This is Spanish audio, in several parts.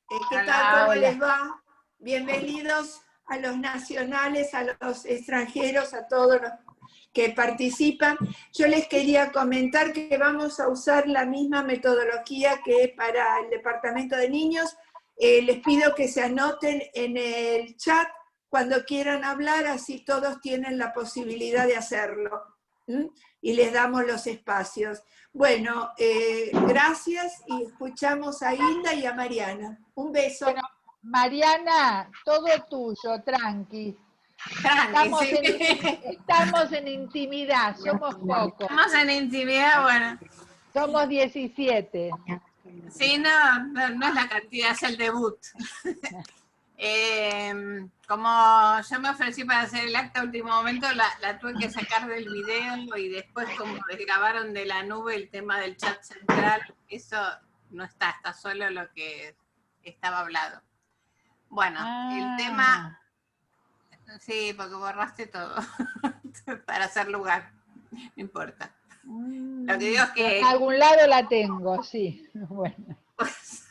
¿Qué Hola, tal? ¿Cómo hola. les va? Bienvenidos a los nacionales, a los extranjeros, a todos los que participan. Yo les quería comentar que vamos a usar la misma metodología que para el departamento de niños. Les pido que se anoten en el chat cuando quieran hablar, así todos tienen la posibilidad de hacerlo. ¿Mm? Y les damos los espacios. Bueno, gracias y escuchamos a Hilda y a Mariana. Un beso. Bueno, Mariana, todo tuyo, tranqui. Tranqui, sí. Estamos en intimidad, somos pocos. Estamos en intimidad, bueno. Somos 17. Sí, no es la cantidad, es el debut. Como yo me ofrecí para hacer el acta a último momento, la tuve que sacar del video y después como desgrabaron de la nube el tema del chat central, eso no está solo lo que estaba hablado. Bueno, el tema... Sí, porque borraste todo para hacer lugar, no importa. Lo que digo es que... En algún lado la tengo, sí. Bueno. Pues,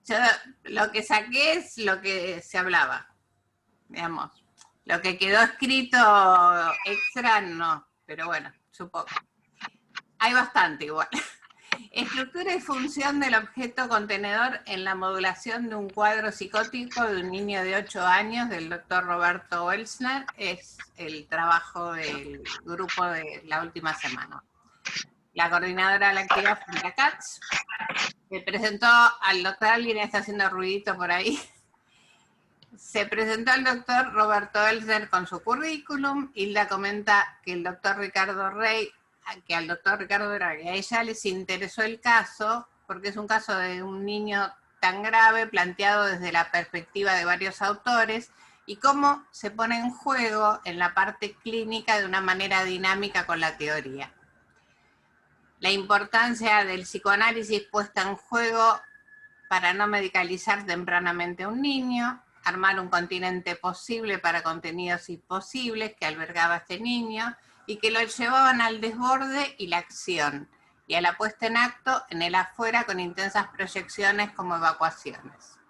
yo lo que saqué es lo que se hablaba, digamos. Lo que quedó escrito extra, no, pero bueno, supongo. Hay bastante igual. Estructura y función del objeto contenedor en la modulación de un cuadro psicótico de un niño de 8 años del doctor Roberto Welzner. Es el trabajo del grupo de la última semana. La coordinadora de la actividad fue Julia Katz. Se presentó al doctor, alguien está haciendo ruidito por ahí. Se presentó al doctor Roberto Welzner con su currículum. Hilda comenta que el doctor Ricardo Rey, que al doctor Ricardo Rey, a ella les interesó el caso, porque es un caso de un niño tan grave, planteado desde la perspectiva de varios autores, y cómo se pone en juego en la parte clínica de una manera dinámica con la teoría. La importancia del psicoanálisis puesta en juego para no medicalizar tempranamente a un niño, armar un continente posible para contenidos imposibles que albergaba este niño y que lo llevaban al desborde y la acción, y a la puesta en acto en el afuera con intensas proyecciones como evacuaciones.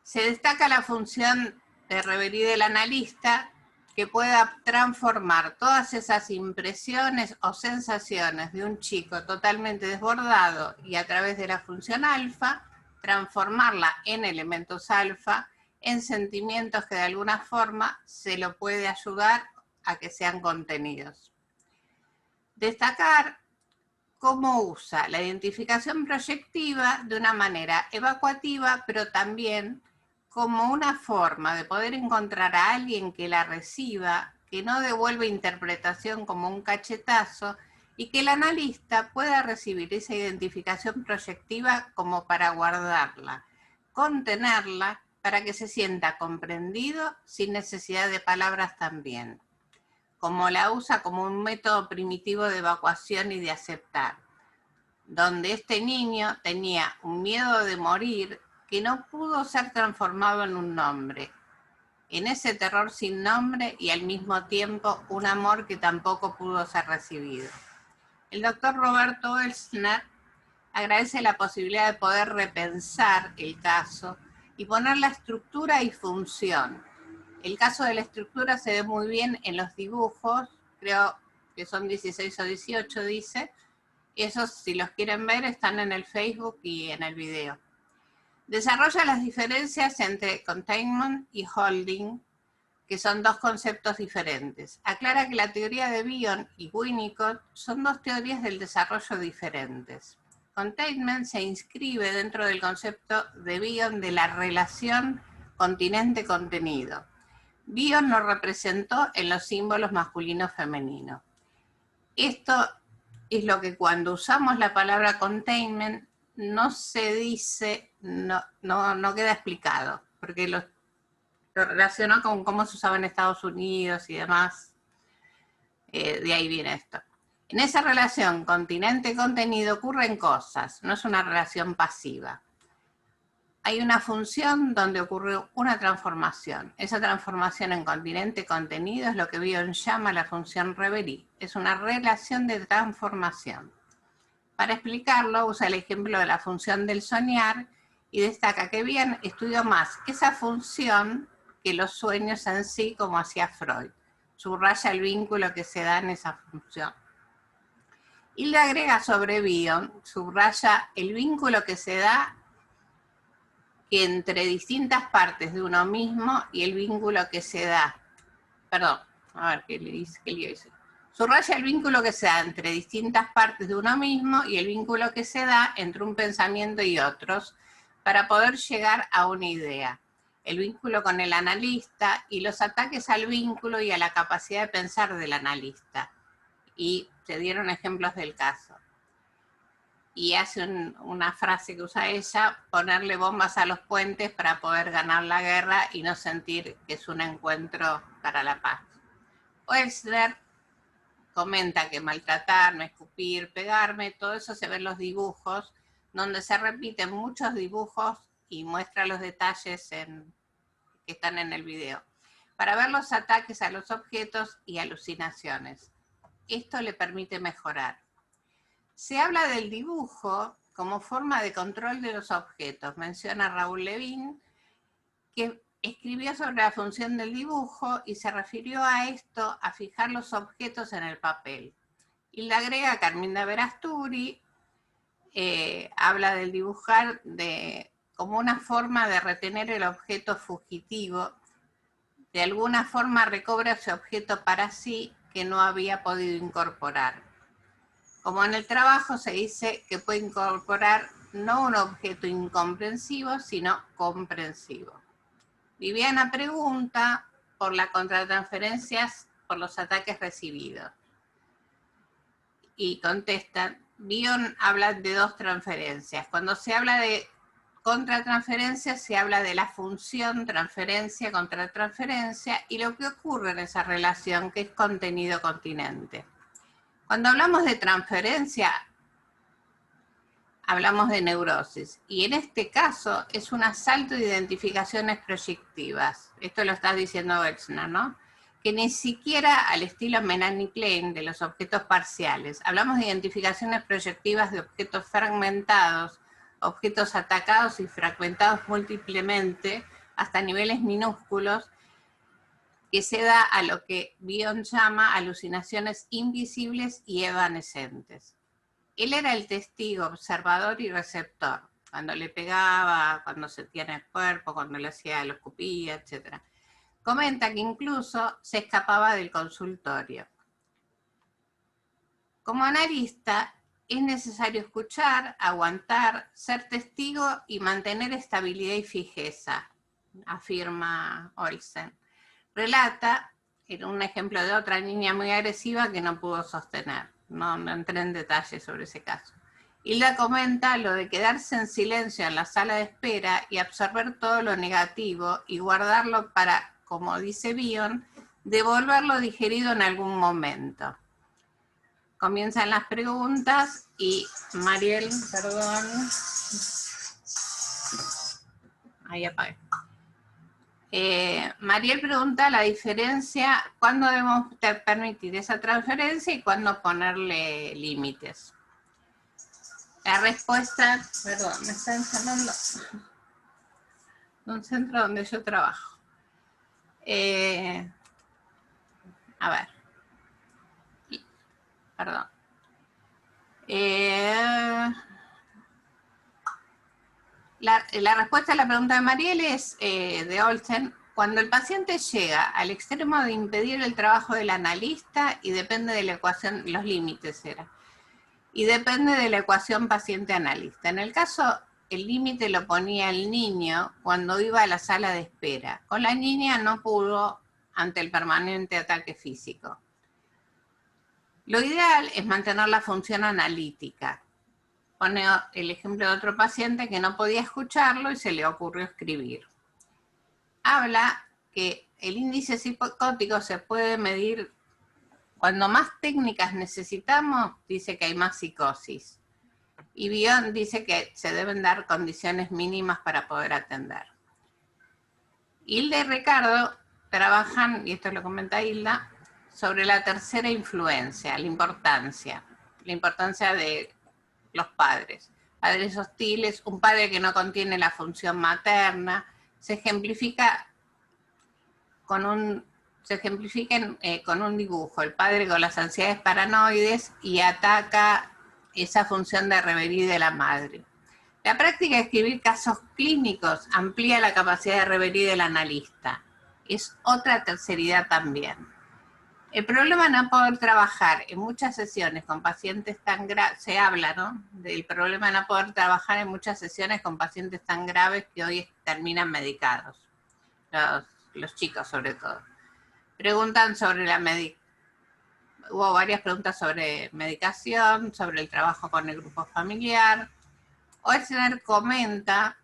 Se destaca la función de reverie del analista, que pueda transformar todas esas impresiones o sensaciones de un chico totalmente desbordado y a través de la función alfa, transformarla en elementos alfa, en sentimientos que de alguna forma se lo puede ayudar a que sean contenidos. Destacar cómo usa la identificación proyectiva de una manera evacuativa, pero también como una forma de poder encontrar a alguien que la reciba, que no devuelva interpretación como un cachetazo, y que el analista pueda recibir esa identificación proyectiva como para guardarla, contenerla, para que se sienta comprendido sin necesidad de palabras también. Como la usa como un método primitivo de evacuación y de aceptar, donde este niño tenía un miedo de morir que no pudo ser transformado en un nombre, en ese terror sin nombre y al mismo tiempo un amor que tampoco pudo ser recibido. El doctor Roberto Welzner agradece la posibilidad de poder repensar el caso y poner la estructura y función. El caso de la estructura se ve muy bien en los dibujos, creo que son 16 o 18, dice. Esos, si los quieren ver, están en el Facebook y en el video. Desarrolla las diferencias entre containment y holding, que son dos conceptos diferentes. Aclara que la teoría de Bion y Winnicott son dos teorías del desarrollo diferentes. Containment se inscribe dentro del concepto de Bion de la relación continente-contenido. Bion lo representó en los símbolos masculino-femenino. Esto es lo que cuando usamos la palabra containment no se dice, no queda explicado, porque lo relacionó con cómo se usaba en Estados Unidos y demás. De ahí viene esto. En esa relación continente-contenido ocurren cosas, no es una relación pasiva. Hay una función donde ocurre una transformación. Esa transformación en continente-contenido es lo que Bion llama la función reverie. Es una relación de transformación. Para explicarlo, usa el ejemplo de la función del soñar y destaca que Bion estudió más esa función que los sueños en sí, como hacía Freud. Subraya el vínculo que se da en esa función. Y le agrega sobre Bion, subraya el vínculo que se da que entre distintas partes de uno mismo y el vínculo que se da, perdón, a ver qué le dice, qué le dice. Subraya el vínculo que se da entre distintas partes de uno mismo y el vínculo que se da entre un pensamiento y otros para poder llegar a una idea. El vínculo con el analista y los ataques al vínculo y a la capacidad de pensar del analista. Y se dieron ejemplos del caso. Y hace una frase que usa ella, ponerle bombas a los puentes para poder ganar la guerra y no sentir que es un encuentro para la paz. Oelsner comenta que maltratarme, escupir, pegarme, todo eso se ve en los dibujos, donde se repiten muchos dibujos y muestra los detalles que están en el video, para ver los ataques a los objetos y alucinaciones. Esto le permite mejorar. Se habla del dibujo como forma de control de los objetos. Menciona Raúl Levin, que escribió sobre la función del dibujo y se refirió a esto, a fijar los objetos en el papel. Y le agrega Carminda Verasturi, habla del dibujar como una forma de retener el objeto fugitivo. De alguna forma recobra ese objeto para sí que no había podido incorporar. Como en el trabajo se dice que puede incorporar no un objeto incomprensivo, sino comprensivo. Viviana pregunta por las contratransferencias, por los ataques recibidos. Y contestan, Bion habla de dos transferencias. Cuando se habla de contratransferencia, se habla de la función transferencia, contratransferencia, y lo que ocurre en esa relación, que es contenido-continente. Cuando hablamos de transferencia, hablamos de neurosis. Y en este caso es un asalto de identificaciones proyectivas. Esto lo está diciendo Wexner, ¿no? Que ni siquiera al estilo Melanie Klein de los objetos parciales. Hablamos de identificaciones proyectivas de objetos fragmentados, objetos atacados y fragmentados múltiplemente hasta niveles minúsculos, que se da a lo que Bion llama alucinaciones invisibles y evanescentes. Él era el testigo, observador y receptor, cuando le pegaba, cuando sentía en el cuerpo, cuando le hacía, lo escupía, etc. Comenta que incluso se escapaba del consultorio. Como analista, es necesario escuchar, aguantar, ser testigo y mantener estabilidad y fijeza, afirma Olsen. Relata, era un ejemplo de otra niña muy agresiva que no pudo sostener. No entré en detalle sobre ese caso. Hilda comenta lo de quedarse en silencio en la sala de espera y absorber todo lo negativo y guardarlo para, como dice Bion, devolverlo digerido en algún momento. Comienzan las preguntas y Mariel, perdón. Ahí apagué. Mariel pregunta la diferencia, ¿cuándo debemos permitir esa transferencia y cuándo ponerle límites? La respuesta, perdón, me está encerrando un centro donde yo trabajo. A ver. Perdón. La respuesta a la pregunta de Mariel es de Olsen. Cuando el paciente llega al extremo de impedir el trabajo del analista y depende de la ecuación, los límites era, y depende de la ecuación paciente-analista. En el caso, el límite lo ponía el niño cuando iba a la sala de espera. Con la niña no pudo ante el permanente ataque físico. Lo ideal es mantener la función analítica. Pone el ejemplo de otro paciente que no podía escucharlo y se le ocurrió escribir. Habla que el índice psicótico se puede medir cuando más técnicas necesitamos, dice que hay más psicosis. Y Bion dice que se deben dar condiciones mínimas para poder atender. Hilda y Ricardo trabajan, y esto lo comenta Hilda, sobre la tercera influencia, la importancia de los padres. padres hostiles, un padre que no contiene la función materna. Se ejemplifica con un dibujo, el padre con las ansiedades paranoides y ataca esa función de reverie de la madre. La práctica de escribir casos clínicos amplía la capacidad de reverie del analista. Es otra terceridad también. El problema de no poder trabajar en muchas sesiones con pacientes tan graves, se habla, ¿no?, del problema de no poder trabajar en muchas sesiones con pacientes tan graves que hoy terminan medicados, los chicos sobre todo. Preguntan sobre hubo varias preguntas sobre medicación, sobre el trabajo con el grupo familiar. Oechsner comenta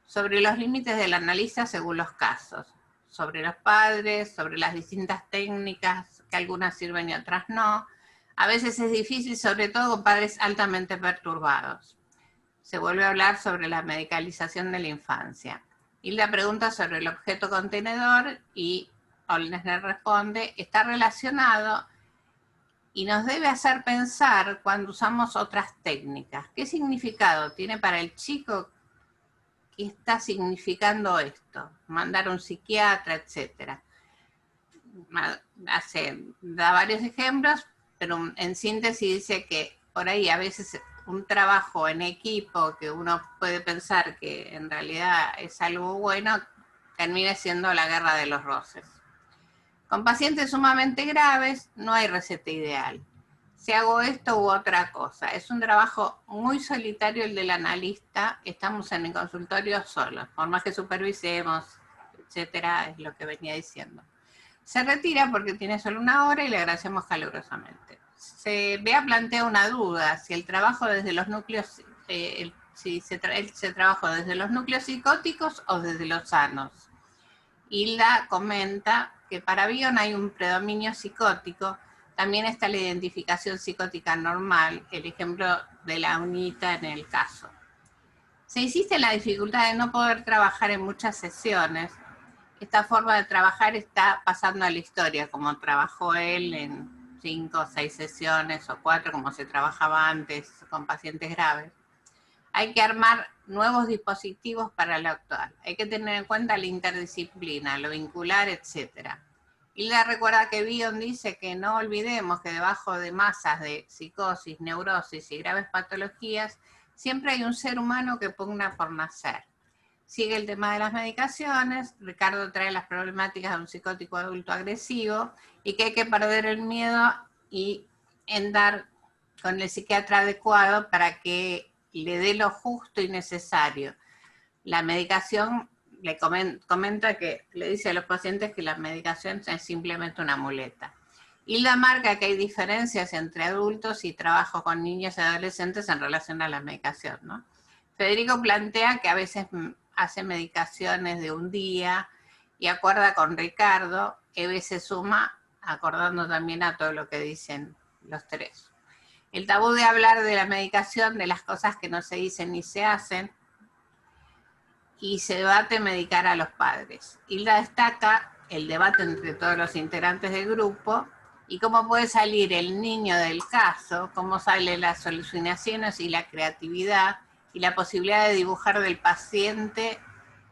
sobre los límites del analista según los casos, sobre los padres, sobre las distintas técnicas, que algunas sirven y otras no. A veces es difícil, sobre todo con padres altamente perturbados. Se vuelve a hablar sobre la medicalización de la infancia. Hilda pregunta sobre el objeto contenedor y Oechsner responde, está relacionado y nos debe hacer pensar cuando usamos otras técnicas. ¿Qué significado tiene para el chico? ¿Qué está significando esto? Mandar a un psiquiatra, etcétera. Da varios ejemplos, pero en síntesis dice que por ahí a veces un trabajo en equipo que uno puede pensar que en realidad es algo bueno, termina siendo la guerra de los roces. Con pacientes sumamente graves no hay receta ideal. Si hago esto u otra cosa. Es un trabajo muy solitario el del analista. Estamos en el consultorio solos, por más que supervisemos, etcétera, es lo que venía diciendo. Se retira porque tiene solo 1 hora y le agradecemos calurosamente. Bea plantea una duda, si el trabajo desde los núcleos, se trabajó desde los núcleos psicóticos o desde los sanos. Hilda comenta que para Bion hay un predominio psicótico, también está la identificación psicótica normal, el ejemplo de la unita en el caso. Se insiste en la dificultad de no poder trabajar en muchas sesiones. Esta forma de trabajar está pasando a la historia, como trabajó él en 5 o 6 sesiones o 4, como se trabajaba antes con pacientes graves. Hay que armar nuevos dispositivos para lo actual. Hay que tener en cuenta la interdisciplina, lo vincular, etc. Hilda recuerda que Bion dice que no olvidemos que debajo de masas de psicosis, neurosis y graves patologías, siempre hay un ser humano que pugna por nacer. Sigue el tema de las medicaciones. Ricardo trae las problemáticas de un psicótico adulto agresivo y que hay que perder el miedo y andar con el psiquiatra adecuado para que le dé lo justo y necesario. La medicación, le comenta que le dice a los pacientes que la medicación es simplemente una muleta. Hilda marca que hay diferencias entre adultos y trabajo con niños y adolescentes en relación a la medicación, ¿no? Federico plantea que a veces hace medicaciones de un día y acuerda con Ricardo, Eve se suma acordando también a todo lo que dicen los tres. El tabú de hablar de la medicación, de las cosas que no se dicen ni se hacen, y se debate medicar a los padres. Hilda destaca el debate entre todos los integrantes del grupo y cómo puede salir el niño del caso, cómo salen las alucinaciones y la creatividad y la posibilidad de dibujar del paciente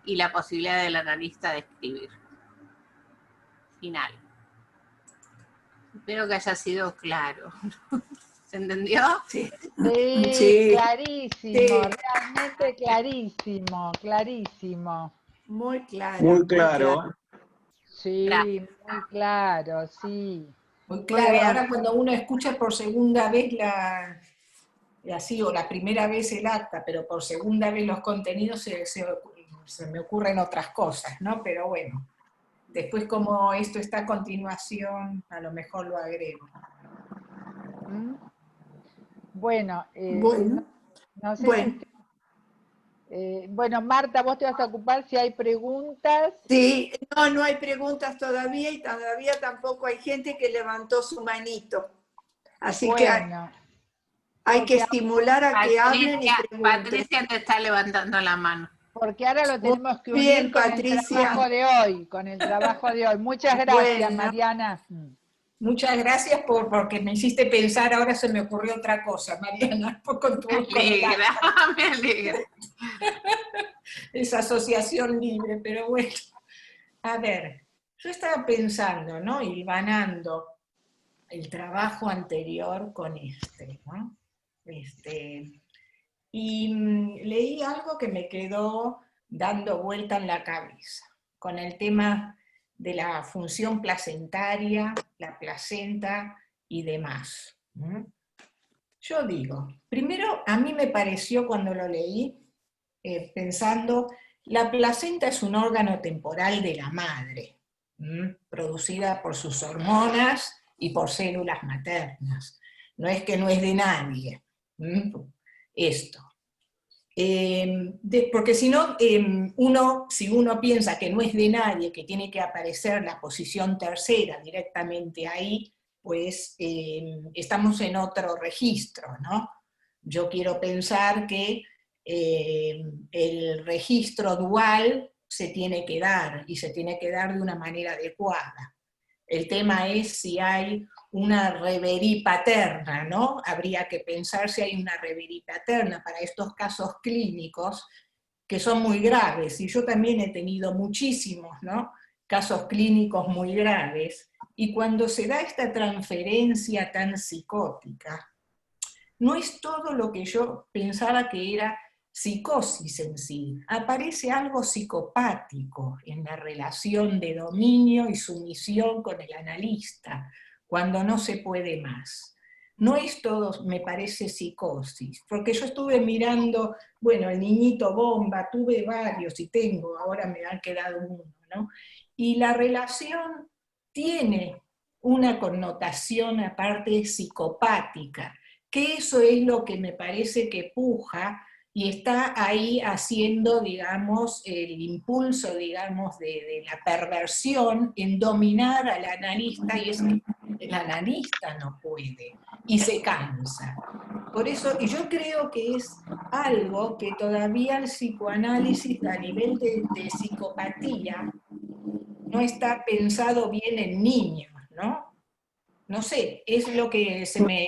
y la posibilidad del analista de escribir. Final. Espero que haya sido claro. ¿Se entendió? Sí, Sí. clarísimo, Sí. realmente clarísimo, clarísimo. Muy claro. Muy claro. Sí, Gracias. muy claro, sí. Muy claro, Muy bien. ahora cuando uno escucha por segunda vez así, o la primera vez el acta, pero por segunda vez los contenidos, se me ocurren otras cosas, ¿no? Pero bueno, después como esto está a continuación, a lo mejor lo agrego. ¿Mm? Bueno, Bueno, no sé bueno. si usted... bueno, Marta, vos te vas a ocupar si hay preguntas. Sí, no hay preguntas todavía y todavía tampoco hay gente que levantó su manito. Así que Bueno, hay que estimular a que hablen y pregunten. Patricia te está levantando la mano. porque ahora lo tenemos que bien, unir con Patricia. el trabajo de hoy, con el trabajo de hoy. Muchas gracias, Bueno. Mariana. Muchas gracias porque me hiciste pensar, ahora se me ocurrió otra cosa, Mariana, con tu Me alegra, me alegra. esa asociación libre, pero bueno. A ver, yo estaba pensando, ¿no? Hilvanando el trabajo anterior con ¿no? Y leí algo que me quedó dando vuelta en la cabeza, con el tema de la función placentaria, la placenta y demás. Yo digo, primero a mí me pareció cuando lo leí, pensando, la placenta es un órgano temporal de la madre, producida por sus hormonas y por células maternas. No es que no es de nadie, esto. Porque si no, si uno piensa que no es de nadie, que tiene que aparecer la posición tercera directamente ahí, pues estamos en otro registro, ¿no? Yo quiero pensar que el registro dual se tiene que dar, y se tiene que dar de una manera adecuada. El tema es si hay una reverie paterna, ¿no? Habría que pensar si hay una reverie paterna para estos casos clínicos que son muy graves, y yo también he tenido muchísimos, ¿no? Casos clínicos muy graves, y cuando se da esta transferencia tan psicótica, no es todo lo que yo pensaba que era psicosis en sí, aparece algo psicopático en la relación de dominio y sumisión con el analista, cuando no se puede más. No es todo, me parece, psicosis, porque yo estuve mirando, bueno, el niñito bomba, tuve varios y tengo, ahora me han quedado uno, ¿no? Y la relación tiene una connotación aparte psicopática, que eso es lo que me parece que puja y está ahí haciendo, digamos, el impulso, digamos, de la perversión en dominar al analista, y es que el analista no puede y se cansa. Por eso, y yo creo que es algo que todavía el psicoanálisis a nivel de psicopatía no está pensado bien en niños, ¿no? No sé, es lo que se me...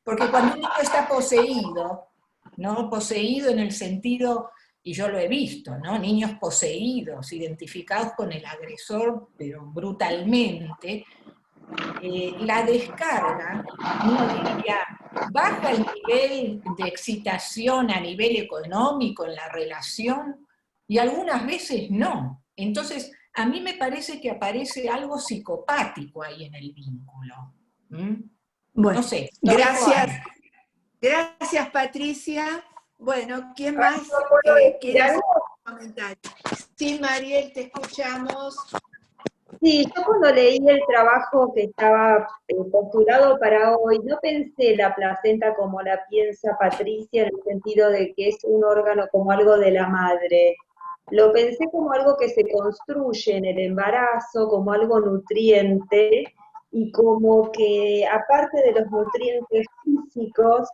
Porque cuando un niño está poseído, ¿no? Poseído en el sentido, y yo lo he visto, ¿no? Niños poseídos, identificados con el agresor, pero brutalmente, la descarga, uno diría, baja el nivel de excitación a nivel económico en la relación, y algunas veces no. Entonces, a mí me parece que aparece algo psicopático ahí en el vínculo. Bueno, No sé. gracias. Gracias, Patricia. Bueno, ¿quién más ¿Puedo decir quiere hacer algo? un comentario? Sí, Mariel, te escuchamos. Sí, yo cuando leí el trabajo que estaba postulado para hoy, no pensé la placenta como la piensa Patricia, en el sentido de que es un órgano como algo de la madre. Lo pensé como algo que se construye en el embarazo, como algo nutriente, y como que aparte de los nutrientes físicos,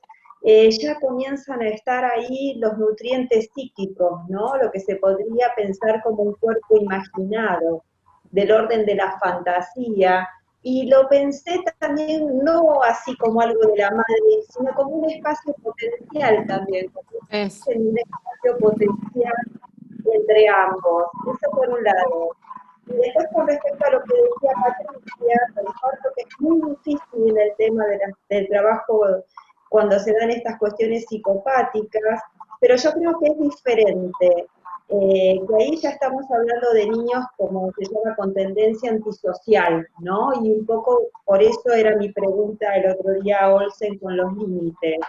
ya comienzan a estar ahí los nutrientes psíquicos, ¿no? Lo que se podría pensar como un cuerpo imaginado, del orden de la fantasía, y lo pensé también no así como algo de la madre, sino como un espacio potencial también, como un espacio potencial entre ambos. Eso por un lado. Y después con respecto a lo que decía Patricia, comparto que es muy difícil el tema del trabajo cuando se dan estas cuestiones psicopáticas, pero yo creo que es diferente. Que ahí ya estamos hablando de niños, como se llama, con tendencia antisocial, ¿no? Y un poco por eso era mi pregunta el otro día a Olsen con los límites.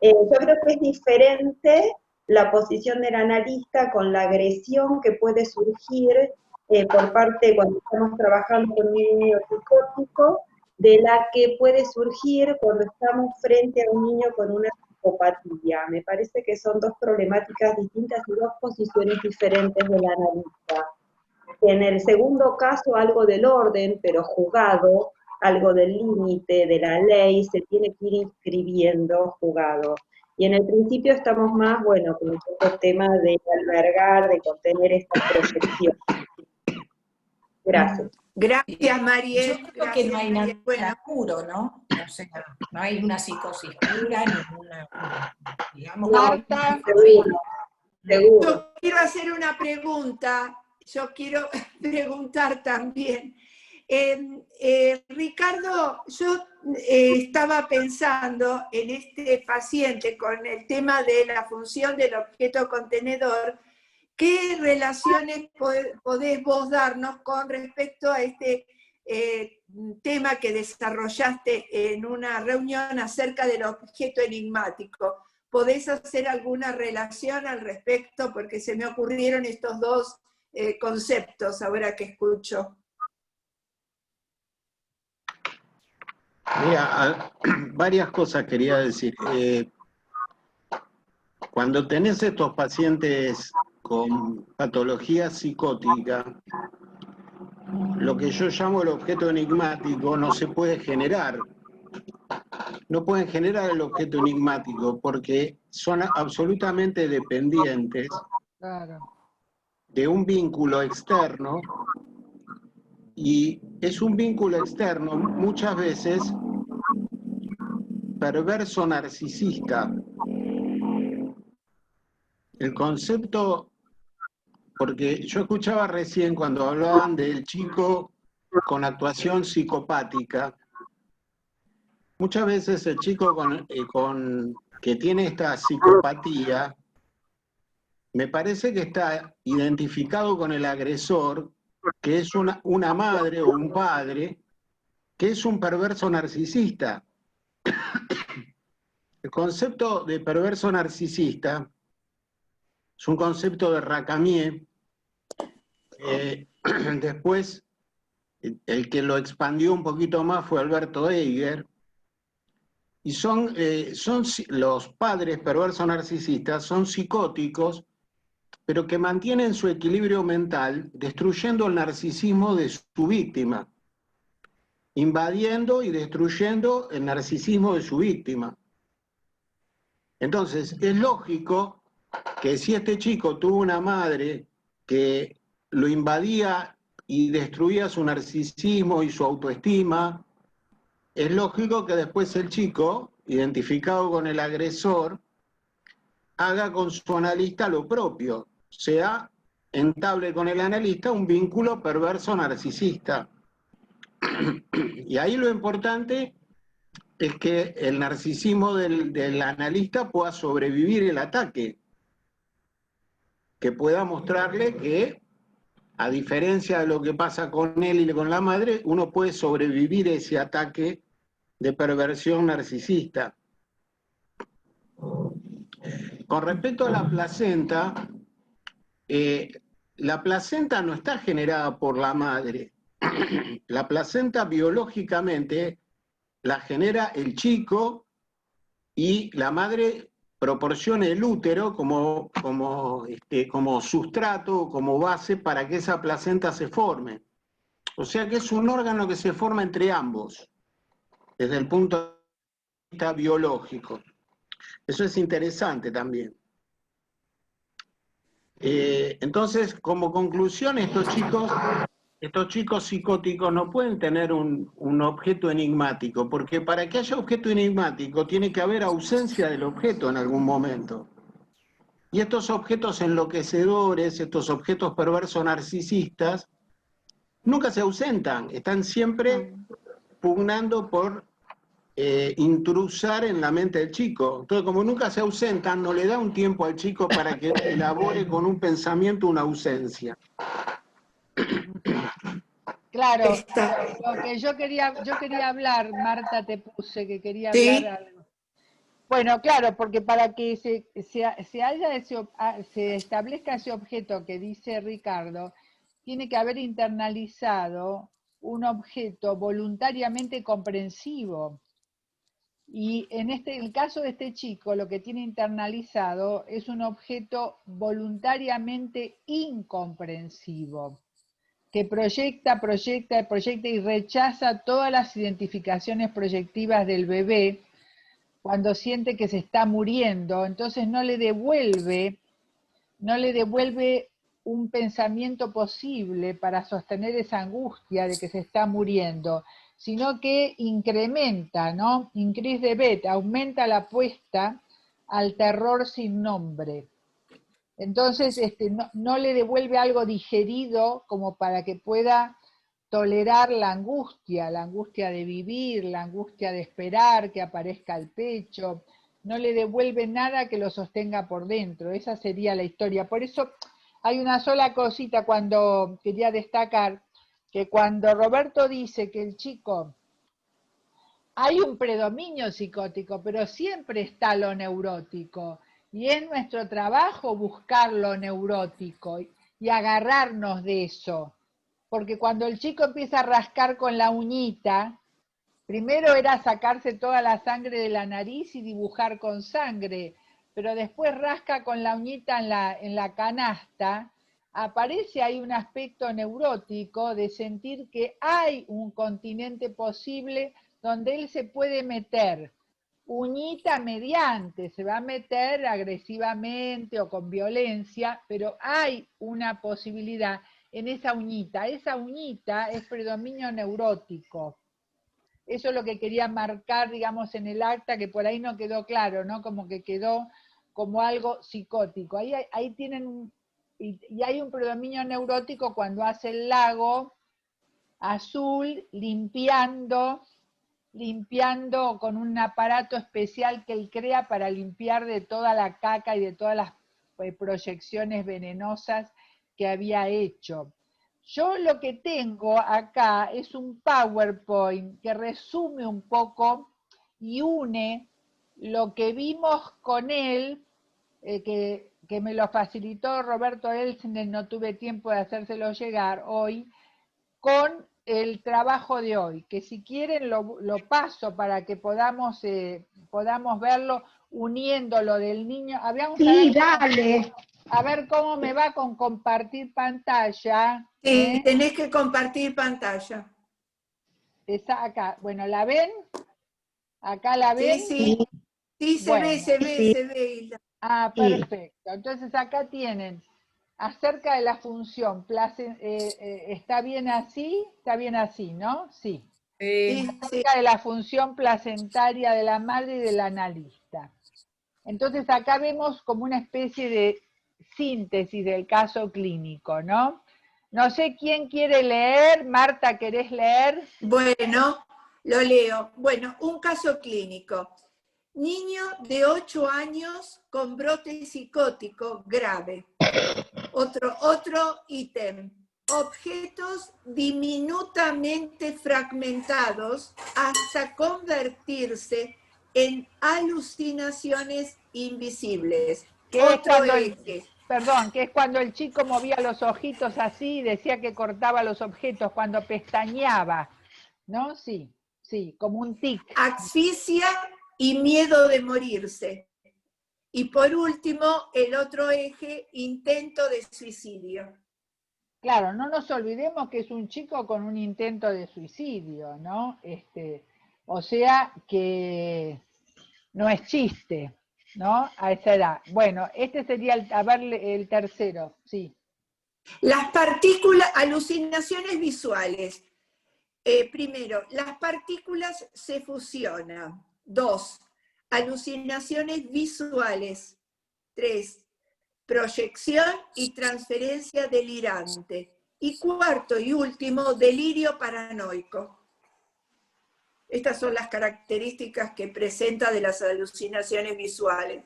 Yo creo que es diferente la posición del analista con la agresión que puede surgir por parte, cuando estamos trabajando con un niño psicótico, de la que puede surgir cuando estamos frente a un niño con una psicopatía. Me parece que son dos problemáticas distintas y dos posiciones diferentes del analista. En el segundo caso, algo del orden, pero jugado, algo del límite, de la ley, se tiene que ir inscribiendo jugado. Y en el principio estamos más, bueno, con el tema de albergar, de contener esta proyección. Gracias. Gracias, Mariel. Yo creo que no hay nada Bueno, puro, ¿no? O sea, no hay una psicosis pura, ninguna, digamos, Marta, Seguro. yo quiero hacer una pregunta, yo quiero preguntar también. Ricardo, yo estaba pensando en este paciente con el tema de la función del objeto contenedor. ¿Qué relaciones podés vos darnos con respecto a este tema que desarrollaste en una reunión acerca del objeto enigmático? ¿Podés hacer alguna relación al respecto? Porque se me ocurrieron estos dos conceptos ahora que escucho. Mira, varias cosas quería decir. Cuando tenés estos pacientes con patología psicótica, lo que yo llamo el objeto enigmático no se puede generar. No pueden generar el objeto enigmático porque son absolutamente dependientes claro, de un vínculo externo, y es un vínculo externo muchas veces perverso narcisista. El concepto, porque yo escuchaba recién cuando hablaban del chico con actuación psicopática, muchas veces el chico que tiene esta psicopatía, me parece que está identificado con el agresor, que es una madre o un padre, que es un perverso narcisista. El concepto de perverso narcisista es un concepto de Racamier. Después, el que lo expandió un poquito más fue Alberto Eiger. Y son los padres perversos narcisistas, son psicóticos, pero que mantienen su equilibrio mental destruyendo el narcisismo de su víctima, invadiendo y destruyendo el narcisismo de su víctima. Entonces, es lógico que si este chico tuvo una madre que lo invadía y destruía su narcisismo y su autoestima, es lógico que después el chico, identificado con el agresor, haga con su analista lo propio, sea entable con el analista un vínculo perverso narcisista. Y ahí lo importante es que el narcisismo del analista pueda sobrevivir el ataque, que pueda mostrarle que, a diferencia de lo que pasa con él y con la madre, uno puede sobrevivir ese ataque de perversión narcisista. Con respecto a la placenta no está generada por la madre. La placenta biológicamente la genera el chico y la madre proporciona el útero como sustrato, como base para que esa placenta se forme. O sea que es un órgano que se forma entre ambos, desde el punto de vista biológico. Eso es interesante también. Entonces, como conclusión, estos chicos psicóticos no pueden tener un objeto enigmático, porque para que haya objeto enigmático tiene que haber ausencia del objeto en algún momento. Y estos objetos enloquecedores, estos objetos perversos narcisistas, nunca se ausentan, están siempre pugnando por intrusar en la mente del chico. Entonces, como nunca se ausentan, no le da un tiempo al chico para que elabore con un pensamiento una ausencia. claro, lo que yo quería hablar, Marta, te puse que quería Sí. hablar algo. Bueno, claro, porque para que se establezca ese objeto que dice Ricardo, tiene que haber internalizado un objeto voluntariamente comprensivo. Y en el caso de este chico, lo que tiene internalizado es un objeto voluntariamente incomprensivo, que proyecta y rechaza todas las identificaciones proyectivas del bebé cuando siente que se está muriendo, entonces no le devuelve un pensamiento posible para sostener esa angustia de que se está muriendo, sino que incrementa, ¿no? Increase the bet, aumenta la apuesta al terror sin nombre. Entonces, no le devuelve algo digerido como para que pueda tolerar la angustia de vivir, la angustia de esperar que aparezca el pecho, no le devuelve nada que lo sostenga por dentro. Esa sería la historia. Por eso hay una sola cosita cuando quería destacar, que cuando Roberto dice que el chico, hay un predominio psicótico, pero siempre está lo neurótico. Y es nuestro trabajo buscar lo neurótico y agarrarnos de eso. Porque cuando el chico empieza a rascar con la uñita, primero era sacarse toda la sangre de la nariz y dibujar con sangre, pero después rasca con la uñita en la canasta, aparece ahí un aspecto neurótico de sentir que hay un continente posible donde él se puede meter, uñita mediante, se va a meter agresivamente o con violencia, pero hay una posibilidad en esa uñita es predominio neurótico. Eso es lo que quería marcar, digamos, en el acta, que por ahí no quedó claro, ¿no? Como que quedó como algo psicótico. Ahí tienen, y hay un predominio neurótico cuando hace el lago azul limpiando con un aparato especial que él crea para limpiar de toda la caca y de todas las proyecciones venenosas que había hecho. Yo lo que tengo acá es un PowerPoint que resume un poco y une lo que vimos con él, que me lo facilitó Roberto Elsner, no tuve tiempo de hacérselo llegar hoy, con el trabajo de hoy, que si quieren lo paso para que podamos verlo, uniendo lo del niño. Sí, dale. A ver cómo me va con compartir pantalla. Sí, tenés que compartir pantalla. Está acá. Bueno, ¿la ven? ¿Acá la ven? Sí, sí. Sí, se ve, Hilda. Ah, perfecto. Entonces acá tienen acerca de la función, ¿está bien así, ¿no? Sí. Acerca de la función placentaria de la madre y del analista. Entonces acá vemos como una especie de síntesis del caso clínico, ¿no? No sé quién quiere leer. Marta, ¿querés leer? Bueno, lo leo. Bueno, un caso clínico. Niño de 8 años con brote psicótico grave. Otro ítem. Objetos diminutamente fragmentados hasta convertirse en alucinaciones invisibles. Otro eje. Perdón, que es cuando el chico movía los ojitos así y decía que cortaba los objetos, cuando pestañeaba, ¿no? Sí, como un tic. Asfixia y miedo de morirse. Y por último, el otro eje, intento de suicidio. Claro, no nos olvidemos que es un chico con un intento de suicidio, ¿no? O sea que no es chiste, ¿no? A esa edad. Bueno, este sería el tercero, sí. Las partículas, alucinaciones visuales. Primero, las partículas se fusionan. 2, alucinaciones visuales. 3, proyección y transferencia delirante. Y cuarto y último, delirio paranoico. Estas son las características que presenta de las alucinaciones visuales.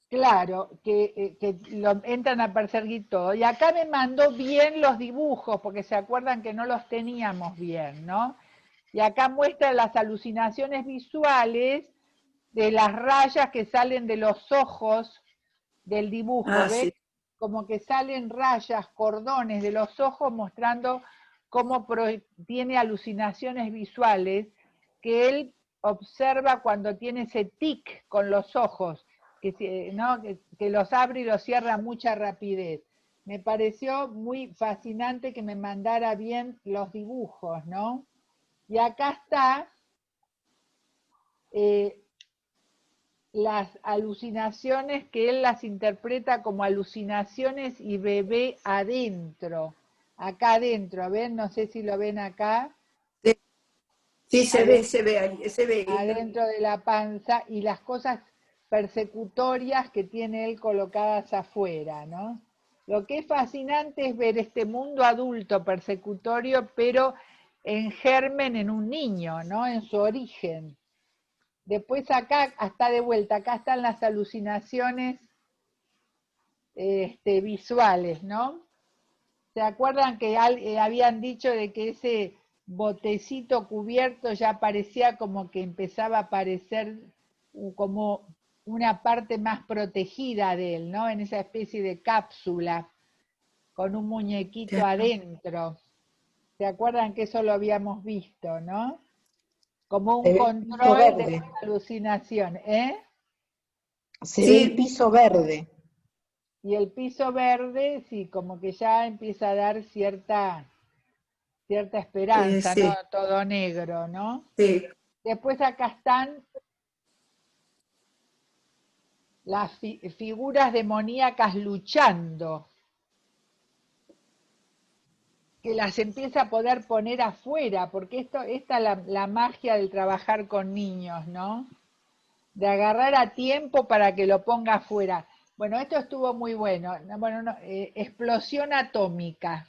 Claro, que lo entran a perseguir todo. Y acá me mandó bien los dibujos, porque se acuerdan que no los teníamos bien, ¿no? Y acá muestra las alucinaciones visuales de las rayas que salen de los ojos del dibujo, ¿ves? Sí. Como que salen rayas, cordones de los ojos mostrando cómo tiene alucinaciones visuales que él observa cuando tiene ese tic con los ojos, ¿no? que los abre y los cierra a mucha rapidez. Me pareció muy fascinante que me mandara bien los dibujos, ¿no? Y acá está las alucinaciones que él las interpreta como alucinaciones y bebé adentro, acá adentro, a ver, no sé si lo ven acá. Sí, se ve ahí, se ve. Adentro de la panza y las cosas persecutorias que tiene él colocadas afuera, ¿no? Lo que es fascinante es ver este mundo adulto persecutorio, pero en germen en un niño, ¿no? En su origen. Después acá, hasta de vuelta, acá están las alucinaciones visuales, ¿no? ¿Se acuerdan que habían dicho de que ese botecito cubierto ya parecía como que empezaba a aparecer como una parte más protegida de él, ¿no? En esa especie de cápsula con un muñequito adentro. ¿Se acuerdan que eso lo habíamos visto, no? Como un control de la alucinación, ¿eh? Se ve el piso verde. Y el piso verde, sí, como que ya empieza a dar cierta esperanza, sí. ¿no? Todo negro, ¿no? Sí. Después acá están las figuras demoníacas luchando, que las empieza a poder poner afuera, porque esta es la magia del trabajar con niños, ¿no? De agarrar a tiempo para que lo ponga afuera. Bueno, esto estuvo muy bueno. Bueno, no, explosión atómica.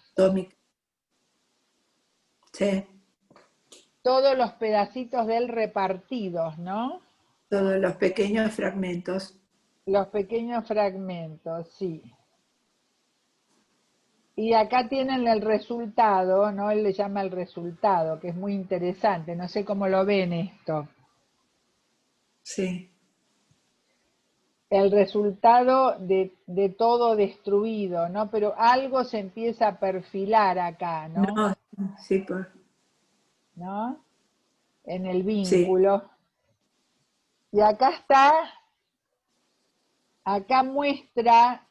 Sí. Todos los pedacitos de él repartidos, ¿no? Todos los pequeños fragmentos. Los pequeños fragmentos, sí. Y acá tienen el resultado, ¿no? Él le llama el resultado, que es muy interesante. No sé cómo lo ven esto. Sí. El resultado de todo destruido, ¿no? Pero algo se empieza a perfilar acá, ¿no? No, sí, ¿No? En el sí. vínculo. Y acá está, acá muestra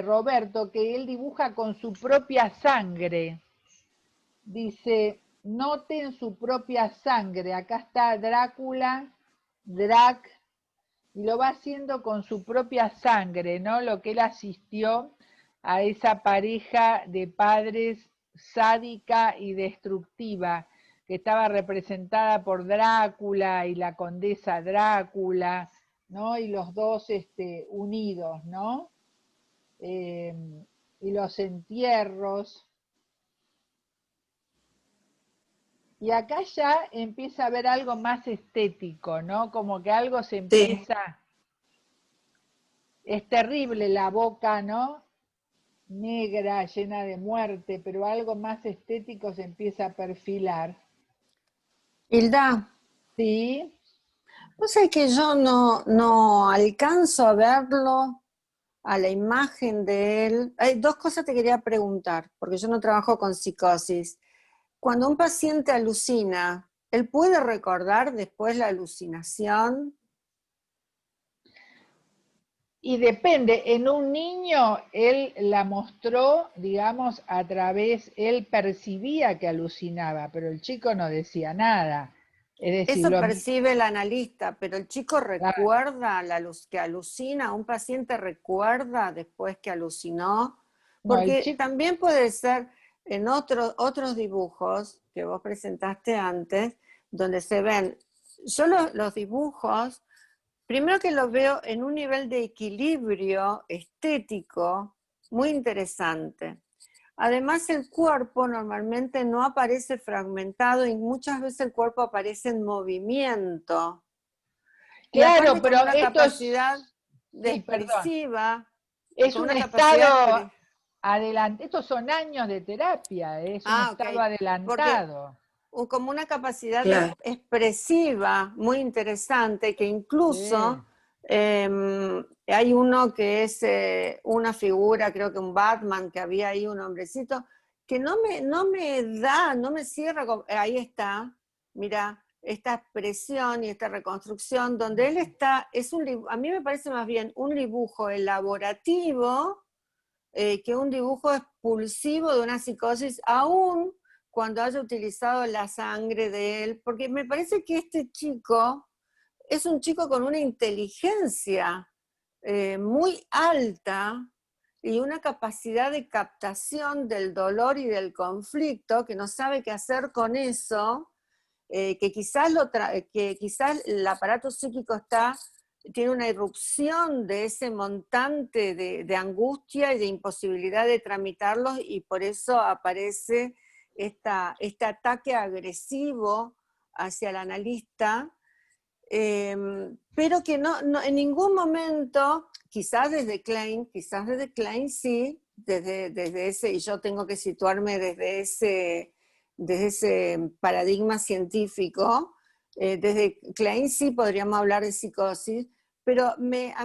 Roberto que él dibuja con su propia sangre. Dice, noten su propia sangre. Acá está Drácula, Drac, y lo va haciendo con su propia sangre, ¿no? Lo que él asistió a esa pareja de padres sádica y destructiva, que estaba representada por Drácula y la condesa Drácula, ¿no? Y los dos unidos, ¿no? Y los entierros. Y acá ya empieza a haber algo más estético, ¿no? Como que algo se empieza... Sí. Es terrible la boca, ¿no? Negra, llena de muerte, pero algo más estético se empieza a perfilar. Hilda. Sí. Vos sabés que yo no alcanzo a verlo, a la imagen de él. Hay dos cosas te quería preguntar, porque yo no trabajo con psicosis. Cuando un paciente alucina, ¿él puede recordar después la alucinación? Y depende, en un niño él la mostró, digamos, a través, él percibía que alucinaba, pero el chico no decía nada. Es decir, eso percibe el analista, pero el chico recuerda que alucina, un paciente recuerda después que alucinó, porque no, también puede ser en otros dibujos que vos presentaste antes, donde se ven, yo los dibujos, primero que los veo en un nivel de equilibrio estético muy interesante. Además, el cuerpo normalmente no aparece fragmentado y muchas veces el cuerpo aparece en movimiento. Claro, pero con una capacidad expresiva. Es un estado adelante. Estos son años de terapia, es un estado adelantado. Como una capacidad expresiva muy interesante que incluso... hay uno que es una figura, creo que un Batman, que había ahí un hombrecito, que no me cierra, ahí está, mira, esta expresión y esta reconstrucción, donde él está, a mí me parece más bien un dibujo elaborativo que un dibujo expulsivo de una psicosis, aún cuando haya utilizado la sangre de él, porque me parece que este chico... es un chico con una inteligencia muy alta y una capacidad de captación del dolor y del conflicto, que no sabe qué hacer con eso, que quizás el aparato psíquico tiene una irrupción de ese montante de angustia y de imposibilidad de tramitarlos, y por eso aparece este ataque agresivo hacia el analista, pero que no, en ningún momento, quizás desde Klein sí, desde ese, y yo tengo que situarme desde ese paradigma científico, desde Klein sí podríamos hablar de psicosis, pero a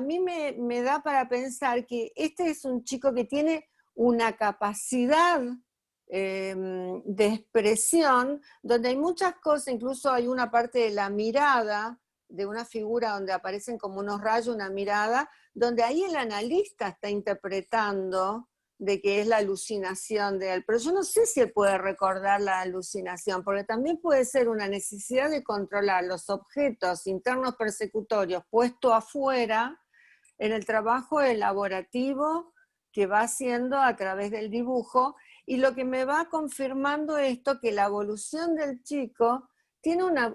mí me da para pensar que este es un chico que tiene una capacidad de expresión, donde hay muchas cosas, incluso hay una parte de la mirada, de una figura donde aparecen como unos rayos, una mirada, donde ahí el analista está interpretando de que es la alucinación de él, pero yo no sé si él puede recordar la alucinación, porque también puede ser una necesidad de controlar los objetos internos persecutorios puestos afuera en el trabajo elaborativo que va haciendo a través del dibujo, y lo que me va confirmando esto, que la evolución del chico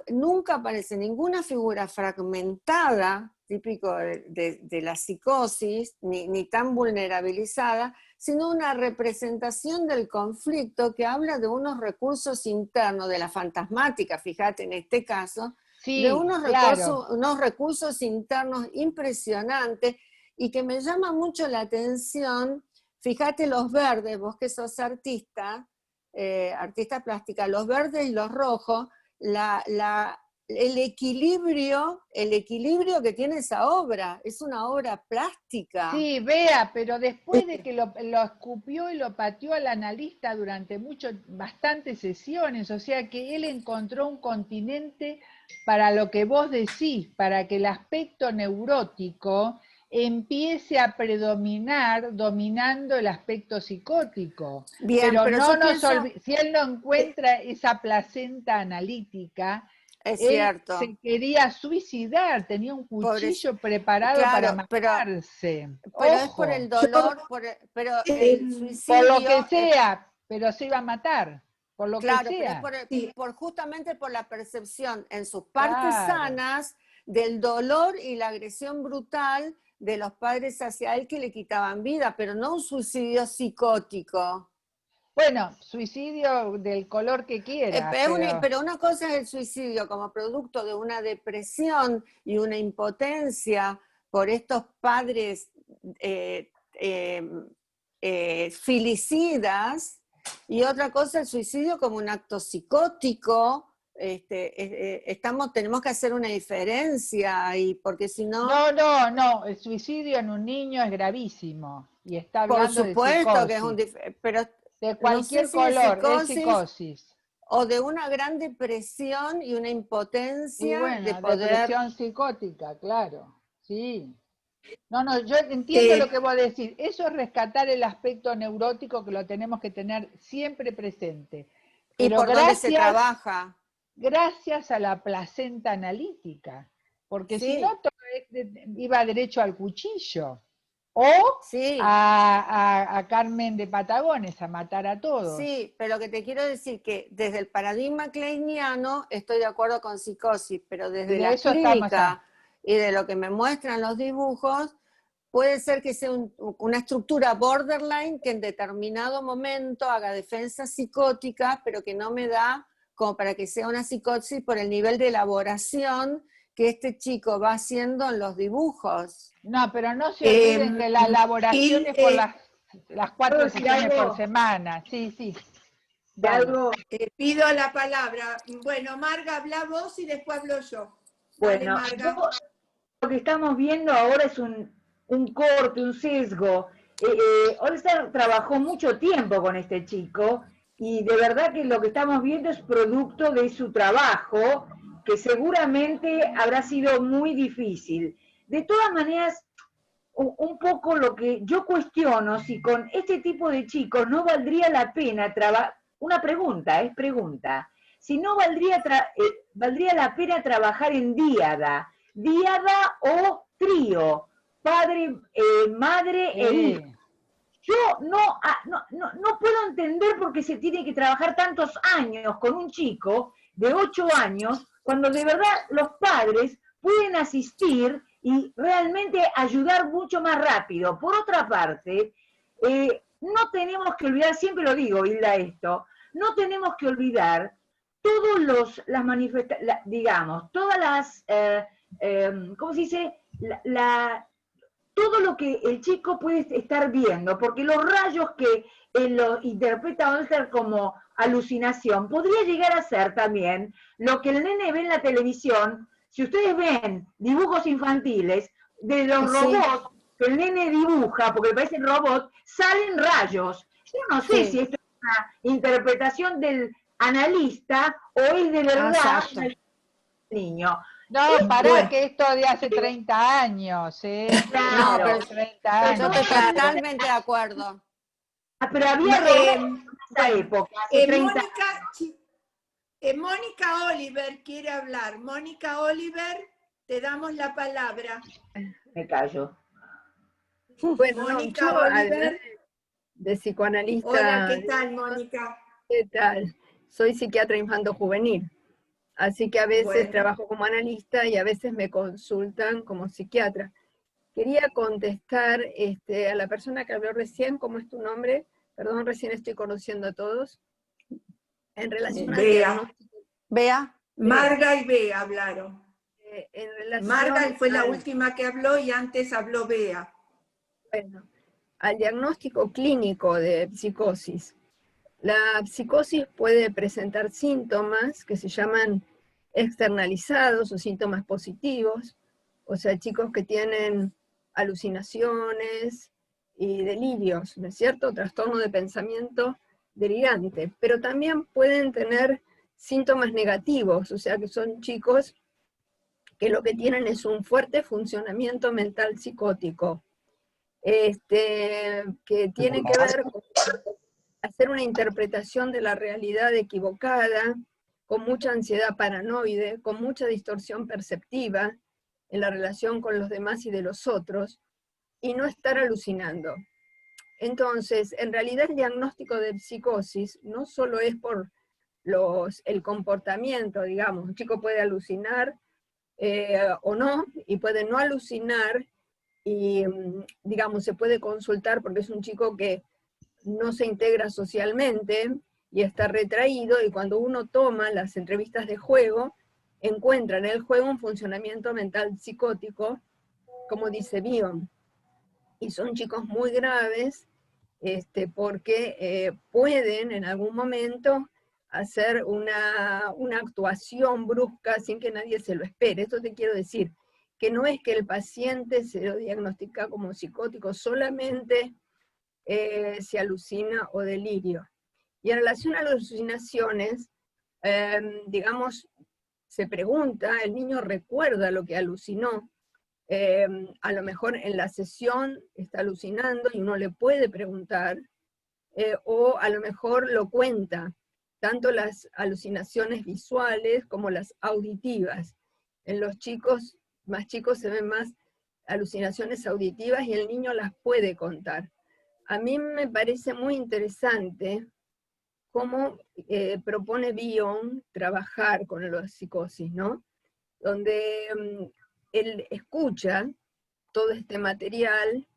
nunca aparece ninguna figura fragmentada, típico de la psicosis, ni tan vulnerabilizada, sino una representación del conflicto que habla de unos recursos internos, de la fantasmática, fíjate en este caso, Sí, de unos claro. recursos internos impresionantes, y que me llama mucho la atención. Fíjate los verdes, vos que sos artista plástica, los verdes y los rojos, el equilibrio que tiene esa obra, es una obra plástica. Sí, vea, pero después de que lo escupió y lo pateó al analista durante bastantes sesiones, o sea que él encontró un continente para lo que vos decís, para que el aspecto neurótico empiece a predominar, dominando el aspecto psicótico. Bien, pero si él no encuentra esa placenta analítica, es él cierto. se quería suicidar, tenía un cuchillo preparado para matarse. Pero es por el dolor, pero el suicidio... Por lo que sea, pero se iba a matar, por lo que sea. Pero es justamente por la percepción en sus partes sanas del dolor y la agresión brutal de los padres hacia él que le quitaban vida, pero no un suicidio psicótico. Bueno, suicidio del color que quiera. Pero una cosa es el suicidio como producto de una depresión y una impotencia por estos padres filicidas, y otra cosa el suicidio como un acto psicótico. Tenemos que hacer una diferencia ahí, porque si no... No, el suicidio en un niño es gravísimo, y está hablando por supuesto que es pero de cualquier color, es psicosis. O de una gran depresión y una impotencia, y bueno, de poder... depresión psicótica, claro, sí. No, yo entiendo lo que vos decís. Eso es rescatar el aspecto neurótico, que lo tenemos que tener siempre presente. Pero ¿y por dónde se trabaja? Gracias a la placenta analítica, porque si no, todo iba derecho al cuchillo. O a Carmen de Patagones, a matar a todos. Sí, pero que te quiero decir que desde el paradigma kleiniano estoy de acuerdo con psicosis, pero desde la clínica y de lo que me muestran los dibujos, puede ser que sea una estructura borderline que en determinado momento haga defensa psicótica, pero que no me da como para que sea una psicosis por el nivel de elaboración que este chico va haciendo en los dibujos. No, pero no se olviden que la elaboración es por las 4 sesiones por semana. Sí. Pido la palabra. Bueno, Marga, habla vos y después hablo yo. Bueno, lo que estamos viendo ahora es un corte, un sesgo. Olser trabajó mucho tiempo con este chico, y de verdad que lo que estamos viendo es producto de su trabajo, que seguramente habrá sido muy difícil. De todas maneras, un poco lo que yo cuestiono, si con este tipo de chicos no valdría la pena trabajar, una pregunta, si no valdría la pena trabajar en díada, díada o trío, padre, madre e hijo. Yo no puedo entender por qué se tiene que trabajar tantos años con un chico de 8 años, cuando de verdad los padres pueden asistir y realmente ayudar mucho más rápido. Por otra parte, no tenemos que olvidar, siempre lo digo, Hilda, esto, no tenemos que olvidar todas las manifestaciones, digamos, todas las, ¿cómo se dice? Todo lo que el chico puede estar viendo, porque los rayos que él lo interpreta van a ser como alucinación, podría llegar a ser también lo que el nene ve en la televisión. Si ustedes ven dibujos infantiles de los robots que el nene dibuja, porque le parecen robots, salen rayos. Yo no sé si esto es una interpretación del analista o es de verdad del niño. No, pará, que esto de hace 30 años, No, pero 30 años. yo estoy totalmente de acuerdo. Pero había en esa época, hace 30 Mónica Oliver quiere hablar. Mónica Oliver, te damos la palabra. Me callo. Bueno, Mónica yo, Oliver. de psicoanalista. Hola, ¿qué tal, Mónica? ¿Qué tal? Soy psiquiatra infanto-juvenil. Así que a veces trabajo como analista y a veces me consultan como psiquiatra. Quería contestar a la persona que habló recién, ¿cómo es tu nombre? Perdón, recién estoy conociendo a todos. En relación a Bea. Marga y Bea hablaron. Marga fue la al, última que habló y antes habló Bea. Bueno, al diagnóstico clínico de psicosis. La psicosis puede presentar síntomas que se llaman externalizados o síntomas positivos, o sea, chicos que tienen alucinaciones y delirios, ¿no es cierto? Trastorno de pensamiento delirante, pero también pueden tener síntomas negativos, o sea, que son chicos que lo que tienen es un fuerte funcionamiento mental psicótico, que tiene que ver con hacer una interpretación de la realidad equivocada, con mucha ansiedad paranoide, con mucha distorsión perceptiva en la relación con los demás y de los otros, y no estar alucinando. Entonces, en realidad el diagnóstico de psicosis no solo es por el comportamiento, digamos, un chico puede alucinar o no, y puede no alucinar, y digamos, se puede consultar porque es un chico que no se integra socialmente y está retraído, y cuando uno toma las entrevistas de juego, encuentra en el juego un funcionamiento mental psicótico, como dice Bion. Y son chicos muy graves, porque pueden en algún momento hacer una actuación brusca sin que nadie se lo espere. Esto te quiero decir, que no es que el paciente se lo diagnostica como psicótico, solamente si alucina o delirio. Y en relación a las alucinaciones, digamos, se pregunta, el niño recuerda lo que alucinó, a lo mejor en la sesión está alucinando y uno le puede preguntar, o a lo mejor lo cuenta, tanto las alucinaciones visuales como las auditivas. En los chicos más chicos se ven más alucinaciones auditivas y el niño las puede contar. A mí me parece muy interesante cómo propone Bion trabajar con la psicosis, ¿no? Donde él escucha todo este material,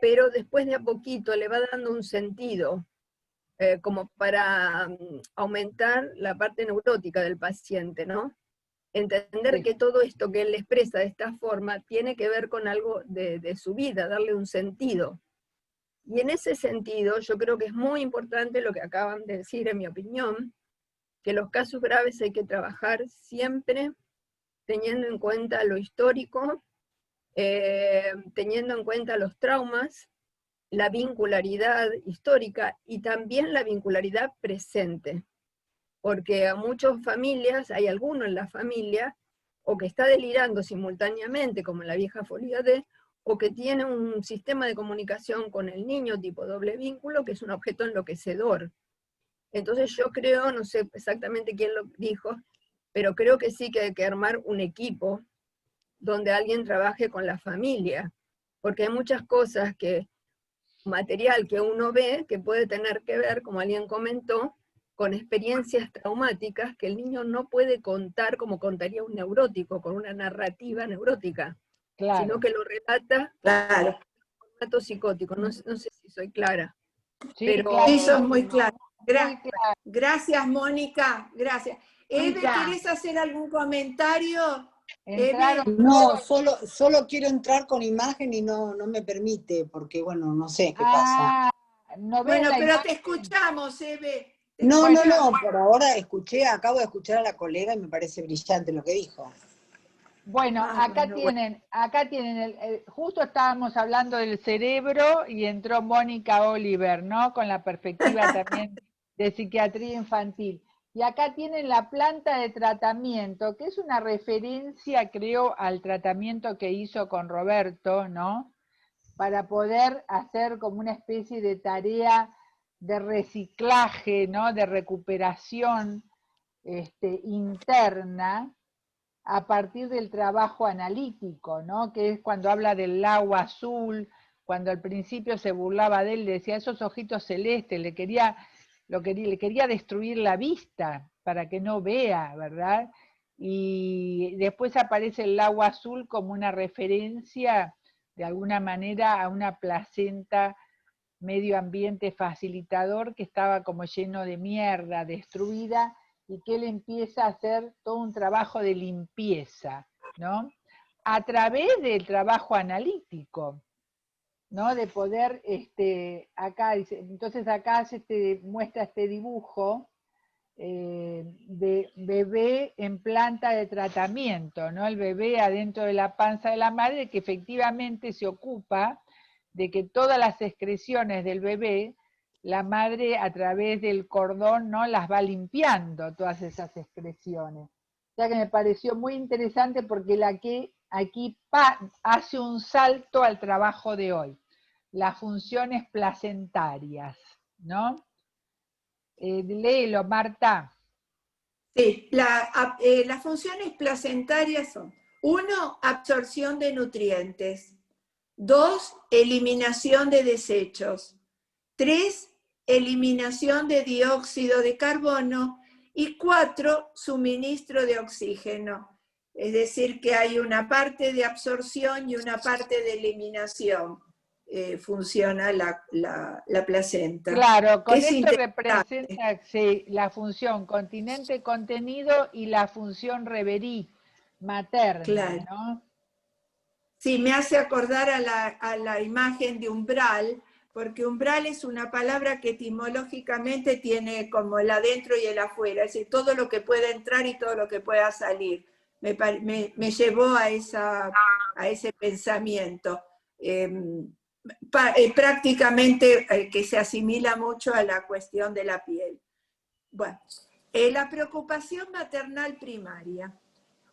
pero después de a poquito le va dando un sentido, como para aumentar la parte neurótica del paciente, ¿no? Entender que todo esto que él expresa de esta forma tiene que ver con algo de su vida, darle un sentido. Y en ese sentido, yo creo que es muy importante lo que acaban de decir, en mi opinión, que los casos graves hay que trabajar siempre teniendo en cuenta lo histórico, teniendo en cuenta los traumas, la vincularidad histórica y también la vincularidad presente. Porque a muchas familias, hay alguno en la familia, o que está delirando simultáneamente, como en la vieja folia D, o que tiene un sistema de comunicación con el niño tipo doble vínculo, que es un objeto enloquecedor. Entonces yo creo, no sé exactamente quién lo dijo, pero creo que sí que hay que armar un equipo donde alguien trabaje con la familia, porque hay muchas cosas material que uno ve que puede tener que ver, como alguien comentó, con experiencias traumáticas que el niño no puede contar como contaría un neurótico, con una narrativa neurótica, Claro. sino que lo relata Claro. en formato psicótico. No sé si soy clara. Sí, pero claro. Sí, sos muy claro. Muy claro. Gracias, Mónica, gracias. Eve, Mónica. ¿querés hacer algún comentario? Entraron Eve. No, solo quiero entrar con imagen y no me permite, porque bueno, no sé qué pasa. ¿No ves Bueno, la pero imagen? te escuchamos, Eve. No, Bueno. por ahora acabo de escuchar a la colega y me parece brillante lo que dijo. Bueno, acá tienen, justo estábamos hablando del cerebro y entró Mónica Oliver, ¿no? Con la perspectiva también de psiquiatría infantil. Y acá tienen la planta de tratamiento, que es una referencia, creo, al tratamiento que hizo con Roberto, ¿no? Para poder hacer como una especie de tarea de reciclaje, ¿no? De recuperación interna, a partir del trabajo analítico, ¿no? Que es cuando habla del agua azul, cuando al principio se burlaba de él, decía esos ojitos celestes, le quería destruir la vista para que no vea, ¿verdad? Y después aparece el agua azul como una referencia, de alguna manera, a una placenta medio ambiente facilitador que estaba como lleno de mierda, destruida, y que él empieza a hacer todo un trabajo de limpieza, ¿no? A través del trabajo analítico, ¿no? De poder, entonces acá muestra este dibujo de bebé en planta de tratamiento, ¿no? El bebé adentro de la panza de la madre, que efectivamente se ocupa de que todas las excreciones del bebé, la madre a través del cordón, ¿no? Las va limpiando, todas esas excreciones. O sea que me pareció muy interesante porque aquí hace un salto al trabajo de hoy, las funciones placentarias, ¿no? Léelo, Marta. Sí, las funciones placentarias son: 1, absorción de nutrientes; 2, eliminación de desechos; 3, eliminación de dióxido de carbono; y 4, suministro de oxígeno. Es decir, que hay una parte de absorción y una parte de eliminación. Funciona la placenta. Claro, con esto representa la función continente-contenido y la función reverí materna, claro, ¿no? Sí, me hace acordar a la imagen de umbral, porque umbral es una palabra que etimológicamente tiene como el adentro y el afuera, es decir, todo lo que pueda entrar y todo lo que pueda salir. Me llevó a ese pensamiento. Prácticamente que se asimila mucho a la cuestión de la piel. Bueno, la preocupación maternal primaria.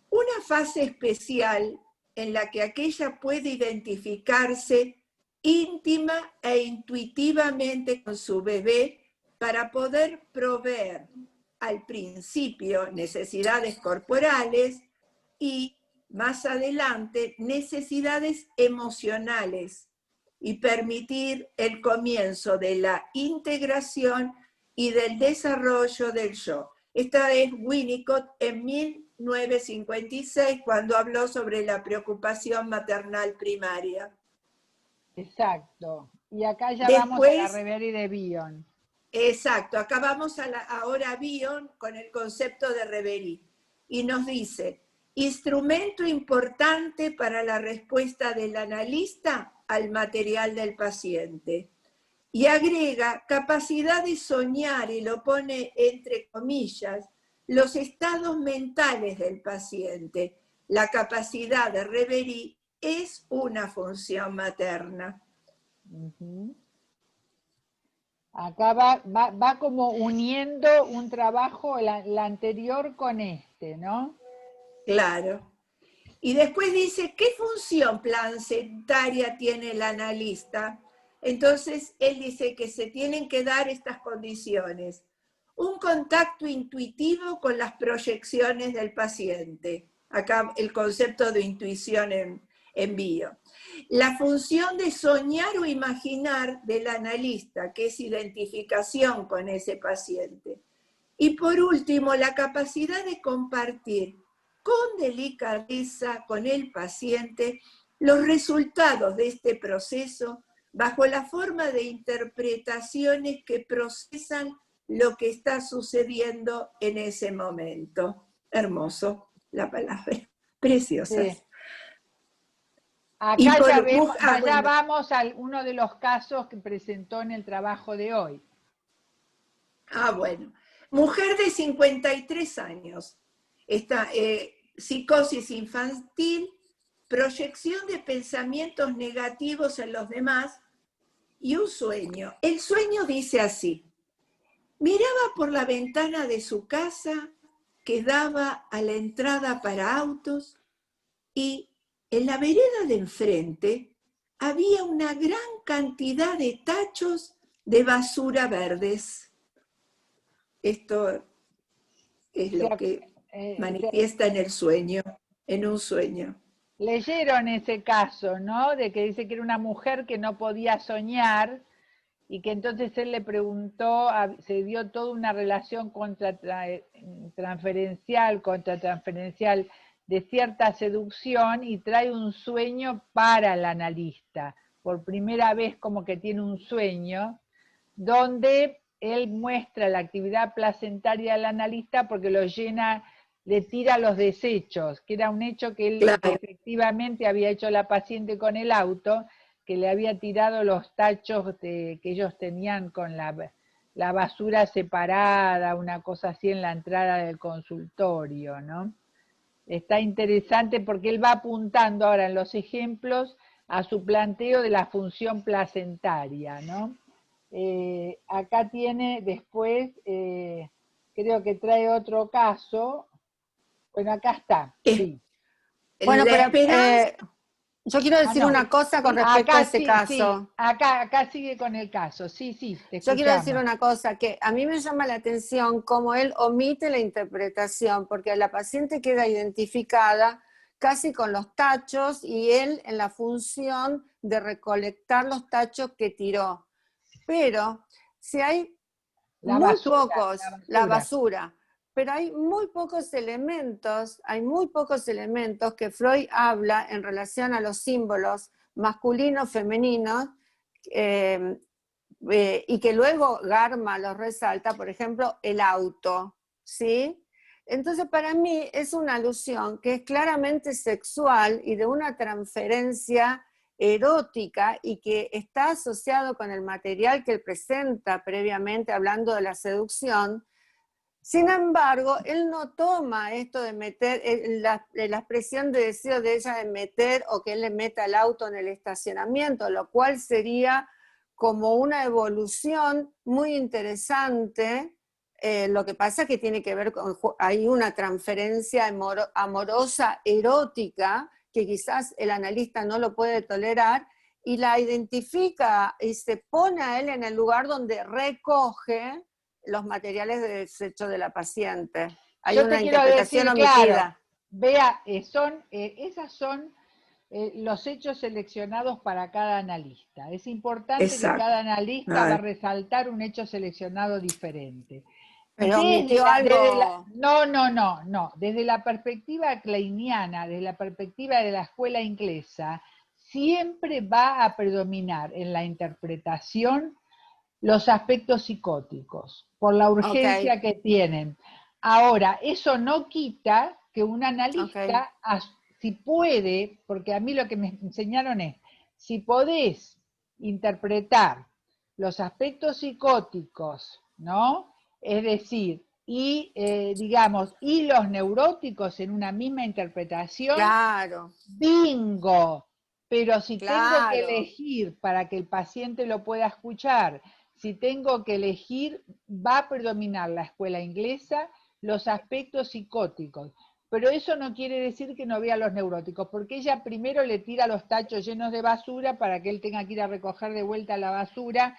Una fase especial en la que aquella puede identificarse íntima e intuitivamente con su bebé para poder proveer al principio necesidades corporales y más adelante necesidades emocionales, y permitir el comienzo de la integración y del desarrollo del yo. Esta es Winnicott en 1956, cuando habló sobre la preocupación maternal primaria. Exacto. Y acá ya vamos a la Reverie de Bion. Exacto, acá vamos ahora a Bion con el concepto de Reverie. Y nos dice: instrumento importante para la respuesta del analista al material del paciente. Y agrega capacidad de soñar, y lo pone entre comillas, los estados mentales del paciente. La capacidad de Reverie es una función materna. Acá va como uniendo un trabajo, la anterior con ¿no? Claro. Y después dice, ¿qué función placentaria tiene el analista? Entonces, él dice que se tienen que dar estas condiciones. un contacto intuitivo con las proyecciones del paciente. Acá el concepto de intuición en bio. La función de soñar o imaginar del analista, que es identificación con ese paciente. Y por último, la capacidad de compartir con delicadeza con el paciente los resultados de este proceso bajo la forma de interpretaciones que procesan lo que está sucediendo en ese momento. Hermoso la palabra, preciosa. Sí. Acá ya vamos a uno de los casos que presentó en el trabajo de hoy. Bueno. Mujer de 53 años. Psicosis infantil, proyección de pensamientos negativos en los demás y un sueño. El sueño dice así: miraba por la ventana de su casa que daba a la entrada para autos y en la vereda de enfrente había una gran cantidad de tachos de basura verdes. Esto es lo que manifiesta en el sueño, en un sueño. Leyeron ese caso, ¿no? De que dice que era una mujer que no podía soñar y que entonces él le preguntó, se dio toda una relación transferencial de cierta seducción y trae un sueño para el analista. Por primera vez como que tiene un sueño donde él muestra la actividad placentaria del analista porque lo llena, le tira los desechos, que era un hecho que él efectivamente había hecho la paciente con el auto, que le había tirado los tachos que ellos tenían con la basura separada, una cosa así en la entrada del consultorio, ¿no? Está interesante porque él va apuntando ahora en los ejemplos a su planteo de la función placentaria, ¿no? Acá tiene después, creo que trae otro caso. Bueno, acá está, sí. Bueno, pero yo quiero decir una cosa con respecto a ese caso. Sí. Acá sigue con el caso, sí, te escuchamos. Yo quiero decir una cosa, que a mí me llama la atención cómo él omite la interpretación, porque la paciente queda identificada casi con los tachos y él en la función de recolectar los tachos que tiró. Pero si hay la basura, pero hay muy pocos elementos que Freud habla en relación a los símbolos masculinos, femeninos, y que luego Garma los resalta, por ejemplo, el auto, ¿sí? Entonces para mí es una alusión que es claramente sexual y de una transferencia erótica y que está asociado con el material que él presenta previamente hablando de la seducción. Sin embargo, él no toma esto de meter, la expresión de deseo de ella de meter o que él le meta el auto en el estacionamiento, lo cual sería como una evolución muy interesante. Lo que pasa es que tiene que ver con, hay una transferencia amorosa, erótica, que quizás el analista no lo puede tolerar, y la identifica y se pone a él en el lugar donde recoge los materiales de desecho de la paciente. Hay una interpretación omitida. Claro, vea, esas son los hechos seleccionados para cada analista. Es importante que cada analista va a resaltar un hecho seleccionado diferente. Pero omitió algo. No. Desde la perspectiva kleiniana, desde la perspectiva de la escuela inglesa, siempre va a predominar en la interpretación los aspectos psicóticos, por la urgencia que tienen. Ahora, eso no quita que un analista, si puede, porque a mí lo que me enseñaron es, si podés interpretar los aspectos psicóticos, ¿no? Es decir, y y los neuróticos en una misma interpretación, claro, bingo. Pero si tengo que elegir para que el paciente lo pueda escuchar, si tengo que elegir, va a predominar la escuela inglesa los aspectos psicóticos. Pero eso no quiere decir que no vea los neuróticos, porque ella primero le tira los tachos llenos de basura para que él tenga que ir a recoger de vuelta la basura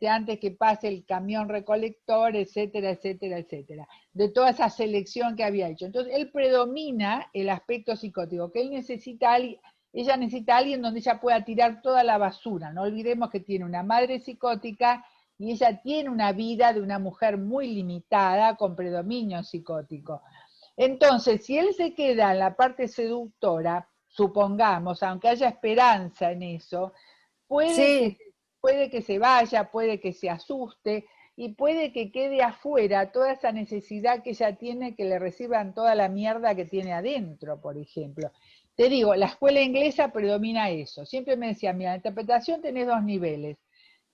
antes que pase el camión recolector, etcétera, etcétera, etcétera, de toda esa selección que había hecho. Entonces, él predomina el aspecto psicótico, que ella necesita a alguien donde ella pueda tirar toda la basura. No olvidemos que tiene una madre psicótica y ella tiene una vida de una mujer muy limitada con predominio psicótico. Entonces, si él se queda en la parte seductora, supongamos, aunque haya esperanza en eso, puede que se vaya, puede que se asuste y puede que quede afuera toda esa necesidad que ella tiene, que le reciban toda la mierda que tiene adentro, por ejemplo. Te digo, la escuela inglesa predomina eso. Siempre me decía, mira, en la interpretación tenés dos niveles.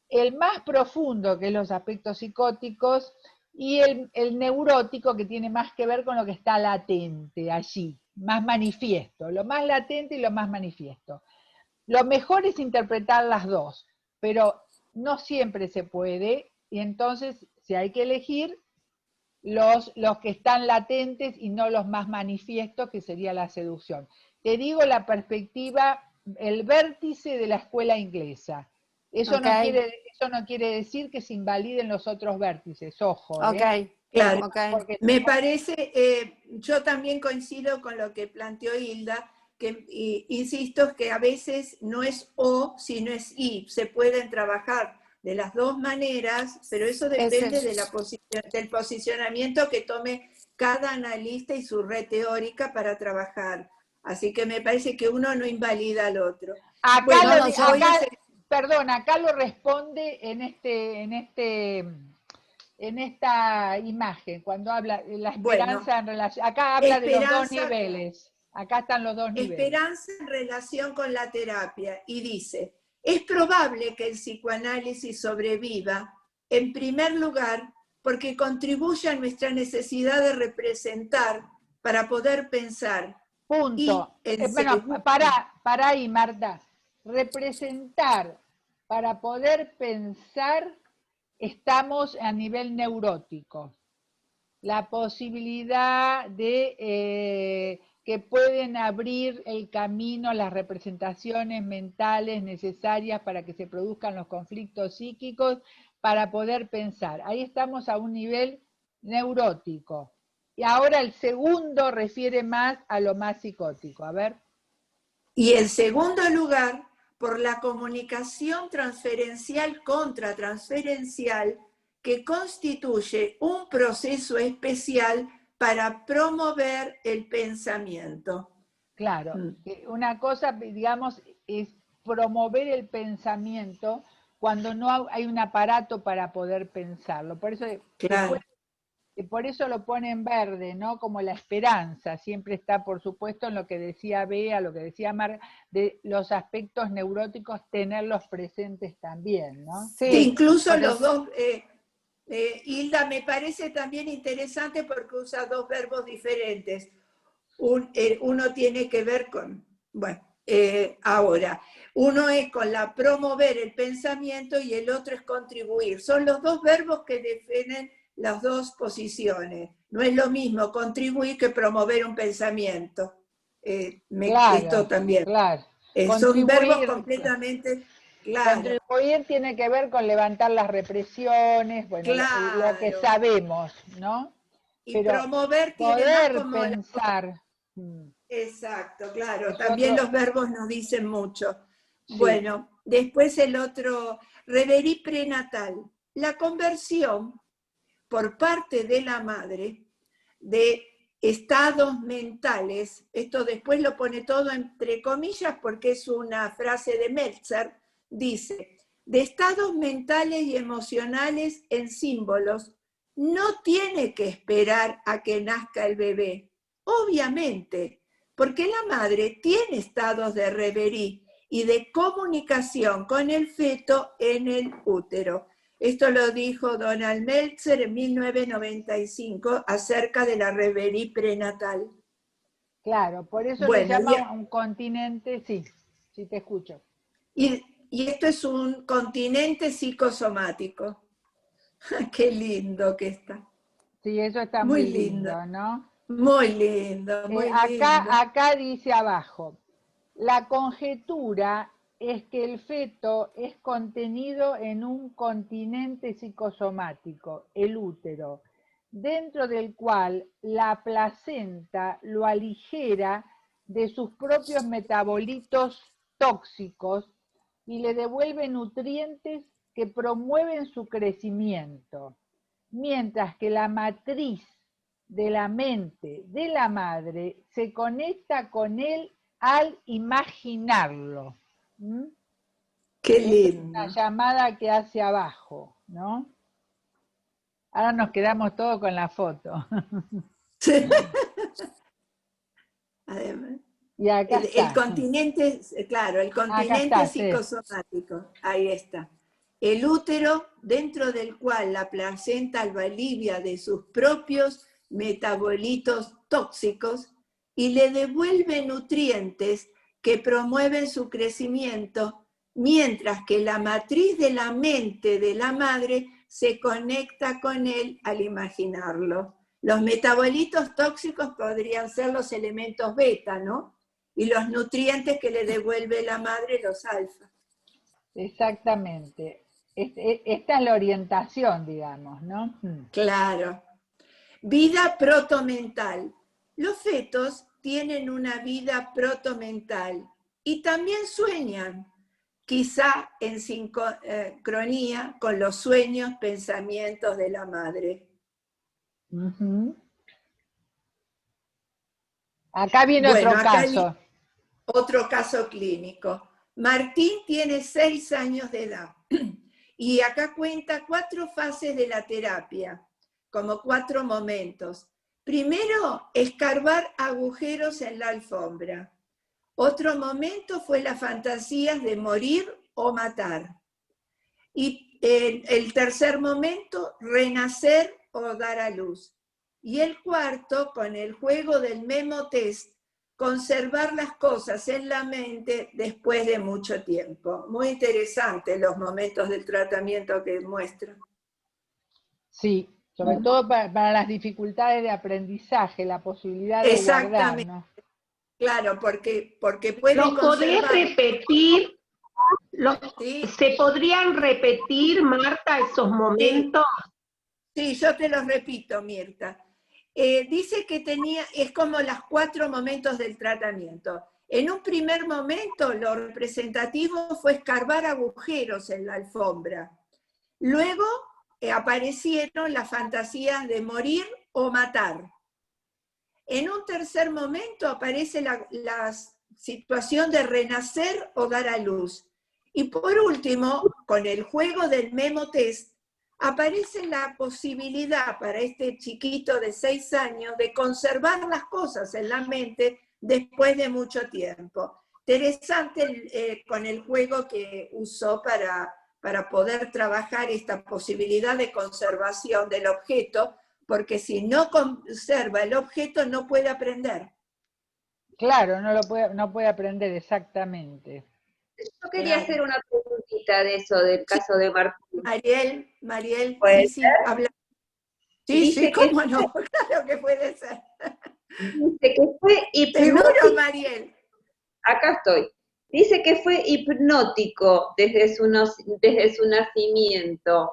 El más profundo, que es los aspectos psicóticos, y el neurótico, que tiene más que ver con lo que está latente allí, más manifiesto, lo más latente y lo más manifiesto. Lo mejor es interpretar las dos, pero no siempre se puede, y entonces si hay que elegir los que están latentes y no los más manifiestos, que sería la seducción. Te digo la perspectiva, el vértice de la escuela inglesa. Eso no quiere decir que se invaliden los otros vértices, ojo. Claro, me parece, yo también coincido con lo que planteó Hilda, que insisto que a veces no es o, sino es y. Se pueden trabajar de las dos maneras, pero eso depende de del posicionamiento que tome cada analista y su red teórica para trabajar. Así que me parece que uno no invalida al otro. Acá lo responde en esta imagen, cuando habla de la esperanza en relación, acá habla de los dos niveles, acá están los dos niveles. Esperanza en relación con la terapia, y dice, es probable que el psicoanálisis sobreviva, en primer lugar, porque contribuye a nuestra necesidad de representar para poder pensar. Punto. Bueno, para ahí, Marta. Representar para poder pensar, estamos a nivel neurótico. La posibilidad de que pueden abrir el camino las representaciones mentales necesarias para que se produzcan los conflictos psíquicos para poder pensar. Ahí estamos a un nivel neurótico. Y ahora el segundo refiere más a lo más psicótico. A ver. Y en segundo lugar, por la comunicación transferencial contratransferencial que constituye un proceso especial para promover el pensamiento. Claro, una cosa, digamos, es promover el pensamiento cuando no hay un aparato para poder pensarlo. Por eso, por eso lo pone en verde, ¿no? Como la esperanza, siempre está, por supuesto, en lo que decía Bea, lo que decía Mar, de los aspectos neuróticos, tenerlos presentes también, ¿no? Sí, incluso los dos, Hilda, me parece también interesante porque usa dos verbos diferentes. Uno tiene que ver con, ahora, uno es con la promover el pensamiento y el otro es contribuir. Son los dos verbos que definen las dos posiciones. No es lo mismo contribuir que promover un pensamiento. Esto también. Claro. Son verbos completamente claros. Contribuir tiene que ver con levantar las represiones, bueno, lo que sabemos, ¿no? Y pero promover tiene poder más como pensar. Exacto, claro. También los verbos nos dicen mucho. Sí. Bueno, después el otro, reverí prenatal. La conversión por parte de la madre de estados mentales, esto después lo pone todo entre comillas porque es una frase de Meltzer, dice, de estados mentales y emocionales en símbolos, no tiene que esperar a que nazca el bebé, obviamente, porque la madre tiene estados de reverí y de comunicación con el feto en el útero. Esto lo dijo Donald Meltzer en 1995 acerca de la reverí prenatal. Claro, por eso le llama un continente, sí te escucho. Y esto es un continente psicosomático. Qué lindo que está. Sí, eso está muy lindo, ¿no? Muy lindo, muy lindo. Acá dice abajo, la conjetura es que el feto es contenido en un continente psicosomático, el útero, dentro del cual la placenta lo aligera de sus propios metabolitos tóxicos y le devuelve nutrientes que promueven su crecimiento, mientras que la matriz de la mente de la madre se conecta con él al imaginarlo. ¿Mm? Qué Es lindo. una llamada que hace abajo, ¿no? Ahora nos quedamos todos con la foto. Sí. Además, Y acá el está. continente, claro, el Acá continente está, sí. psicosomático, ahí está. El útero dentro del cual la placenta lo alivia de sus propios metabolitos tóxicos y le devuelve nutrientes que promueven su crecimiento, mientras que la matriz de la mente de la madre se conecta con él al imaginarlo. Los metabolitos tóxicos podrían ser los elementos beta, ¿no? Y los nutrientes que le devuelve la madre, los alfa. Exactamente. Esta es la orientación, digamos, ¿no? Claro. Vida protomental. Los fetos tienen una vida protomental y también sueñan, quizá en sincronía con los sueños, pensamientos de la madre. Uh-huh. Acá viene Bueno, otro acá caso. Otro caso clínico. Martín tiene 6 años de edad y acá cuenta 4 fases de la terapia, como 4 momentos. Primero, escarbar agujeros en la alfombra. Otro momento fue las fantasías de morir o matar. Y el tercer momento, renacer o dar a luz. Y el cuarto, con el juego del memo test, conservar las cosas en la mente después de mucho tiempo. Muy interesante los momentos del tratamiento que muestran. Sí, sobre todo para las dificultades de aprendizaje, la posibilidad de guardar, ¿no? Claro, porque pueden ¿Los podés conservar. repetir? ¿Sí? ¿Se podrían repetir, Marta, esos momentos? Sí, yo te los repito, Mirta. Dice que es como los 4 momentos del tratamiento. En un primer momento, lo representativo fue escarbar agujeros en la alfombra. Luego aparecieron las fantasías de morir o matar. En un tercer momento aparece la situación de renacer o dar a luz. Y por último, con el juego del memo test, aparece la posibilidad para este chiquito de 6 años de conservar las cosas en la mente después de mucho tiempo. Interesante con el juego que usó para poder trabajar esta posibilidad de conservación del objeto, porque si no conserva el objeto no puede aprender. Claro, no puede aprender exactamente. Yo quería hacer una preguntita de eso, del caso de Martín. Mariel, ¿Puede sí, ser? habla. Dice ¿Cómo no? Claro que puede ser. Dice que fue hipnótico. ¿Seguro, Mariel? Acá estoy. Dice que fue hipnótico desde su nacimiento.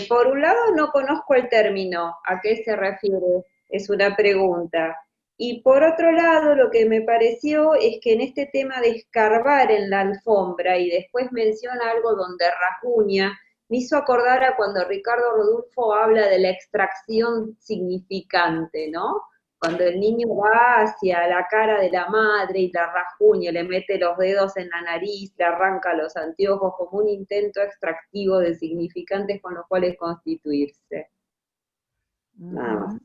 Por un lado, no conozco el término, ¿a qué se refiere? Es una pregunta. Y por otro lado, lo que me pareció es que en este tema de escarbar en la alfombra y después menciona algo donde rasguña, me hizo acordar a cuando Ricardo Rodulfo habla de la extracción significante, ¿no? Cuando el niño va hacia la cara de la madre y la rasguña, le mete los dedos en la nariz, le arranca los anteojos como un intento extractivo de significantes con los cuales constituirse. Nada más.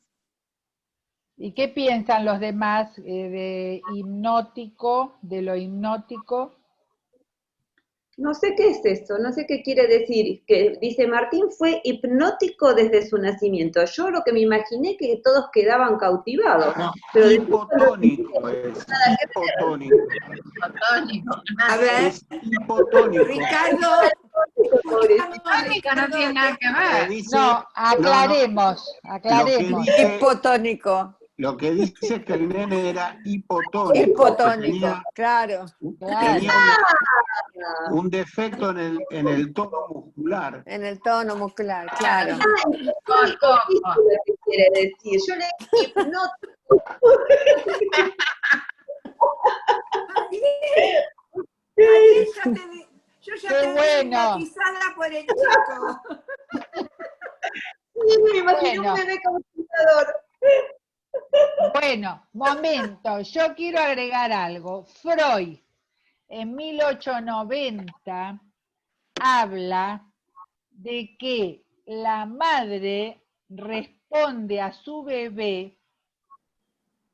¿Y qué piensan los demás de lo hipnótico? No sé qué es eso, no sé qué quiere decir. Que dice Martín fue hipnótico desde su nacimiento. Yo lo que me imaginé que todos quedaban cautivados. Pero hipotónico es. Hipotónico. A ver, Es hipotónico. Ricardo, No tiene nada que ver. No, aclaremos. Hipotónico. Lo que dice es que el nene era hipotónico. Hipotónico, claro. Tenía un defecto en el tono muscular. En el tono muscular, claro. Lo que quiere decir. Yo le hipnotizo. Yo ya te vi hipnotizada por el chico. Sí, me imaginé un bebé computador. Bueno, momento, yo quiero agregar algo. Freud, en 1890, habla de que la madre responde a su bebé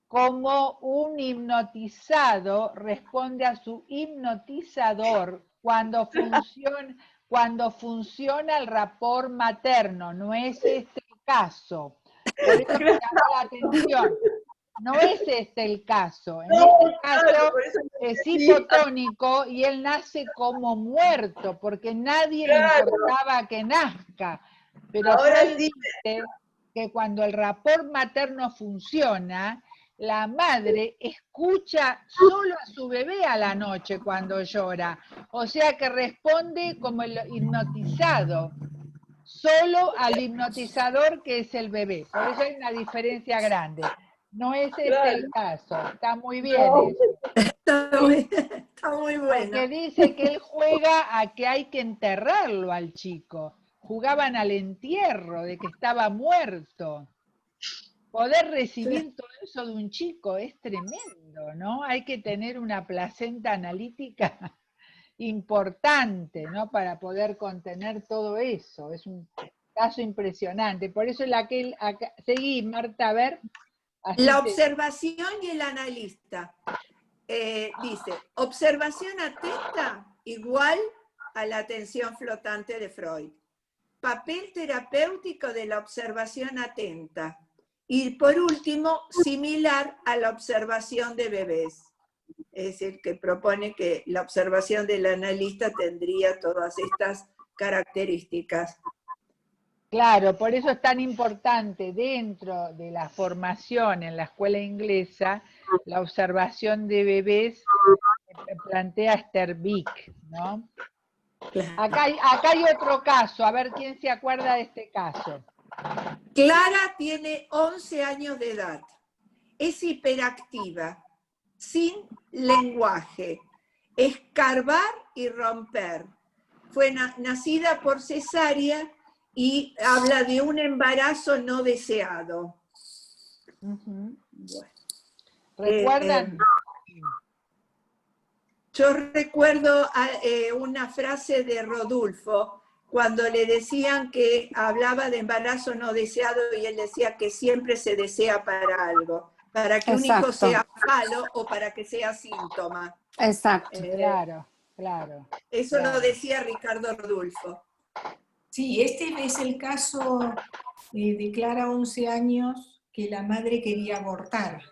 como un hipnotizado responde a su hipnotizador cuando funciona el rapport materno. No es este el caso. Por eso me llama la atención. No es este el caso. En este caso es hipotónico y él nace como muerto, porque nadie le importaba que nazca. Pero ahora Freud sí dice que cuando el rapport materno funciona, la madre escucha solo a su bebé a la noche cuando llora. O sea que responde como el hipnotizado, solo al hipnotizador que es el bebé. Por eso hay una diferencia grande. No es este el caso. Está muy bien eso. Está muy bueno. Porque dice que él juega a que hay que enterrarlo al chico. Jugaban al entierro, de que estaba muerto. Poder recibir todo eso de un chico es tremendo, ¿no? Hay que tener una placenta analítica importante, ¿no? Para poder contener todo eso. Es un caso impresionante. Por eso seguí, Marta, a ver. La observación y el analista. Dice, observación atenta igual a la atención flotante de Freud. Papel terapéutico de la observación atenta. Y por último, similar a la observación de bebés. Es decir, que propone que la observación del analista tendría todas estas características. Claro, por eso es tan importante dentro de la formación en la escuela inglesa, la observación de bebés que plantea Sterbeek, ¿no? Acá hay otro caso, a ver quién se acuerda de este caso. Clara tiene 11 años de edad, es hiperactiva, sin lenguaje, escarbar y romper. Fue nacida por cesárea y habla de un embarazo no deseado. Bueno. ¿Recuerdan? Yo recuerdo una frase de Rodolfo, cuando le decían que hablaba de embarazo no deseado y él decía que siempre se desea para algo, para que un hijo sea falo o para que sea síntoma. Exacto. Claro. Eso lo decía Ricardo Rodolfo. Sí, este es el caso de Clara, 11 años, que la madre quería abortar.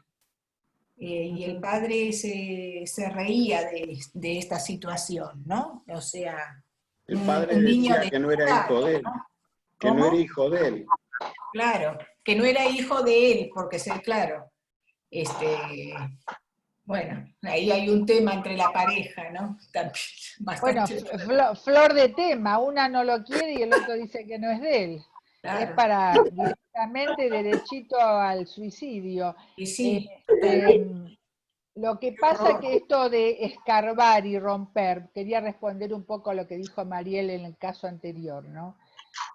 Y el padre se reía de esta situación, ¿no? O sea, el padre un niño decía que no era hijo de él. ¿no? Que no era hijo de él. Claro, que no era hijo de él, porque claro, bueno, ahí hay un tema entre la pareja, ¿no? Bueno, flor de tema, una no lo quiere y el otro dice que no es de él. Claro. Es para directamente derechito al suicidio. Y sí. Lo que pasa que esto de escarbar y romper, quería responder un poco a lo que dijo Mariel en el caso anterior, ¿no?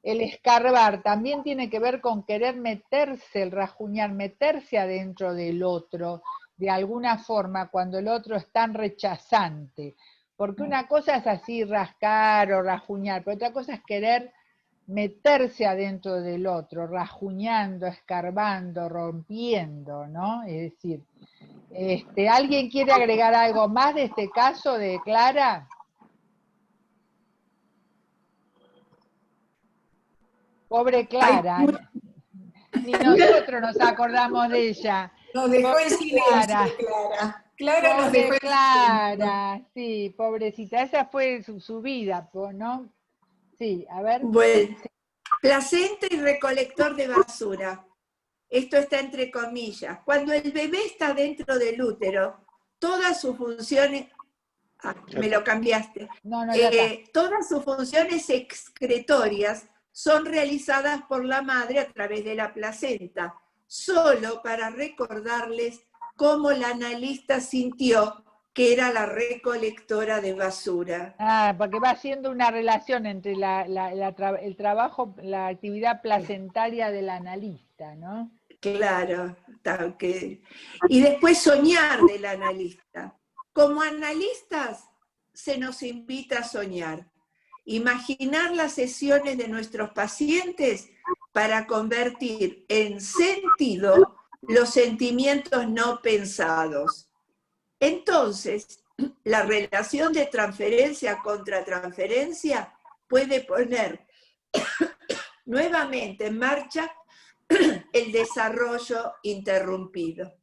El escarbar también tiene que ver con querer meterse, el rajuñar, meterse adentro del otro, de alguna forma, cuando el otro es tan rechazante. Porque una cosa es así, rascar o rajuñar, pero otra cosa es querer meterse adentro del otro, rajuñando, escarbando, rompiendo, ¿no? Es decir, ¿alguien quiere agregar algo más de este caso de Clara? Pobre Clara, ni nosotros nos acordamos de ella. Nos dejó en silencio, Clara. Clara nos dejó en silencio. Sí, pobrecita, esa fue su vida, ¿no? Sí, a ver. Bueno, placenta y recolector de basura. esto está entre comillas, cuando el bebé está dentro del útero, todas sus funciones, me lo cambiaste, No, ya está. todas sus funciones excretorias son realizadas por la madre a través de la placenta, solo para recordarles cómo la analista sintió que era la recolectora de basura. Porque va haciendo una relación entre el trabajo, la actividad placentaria del analista, ¿no? Claro. Y después soñar del analista. Como analistas se nos invita a soñar. Imaginar las sesiones de nuestros pacientes para convertir en sentido los sentimientos no pensados. Entonces, la relación de transferencia contra transferencia puede poner nuevamente en marcha el desarrollo interrumpido.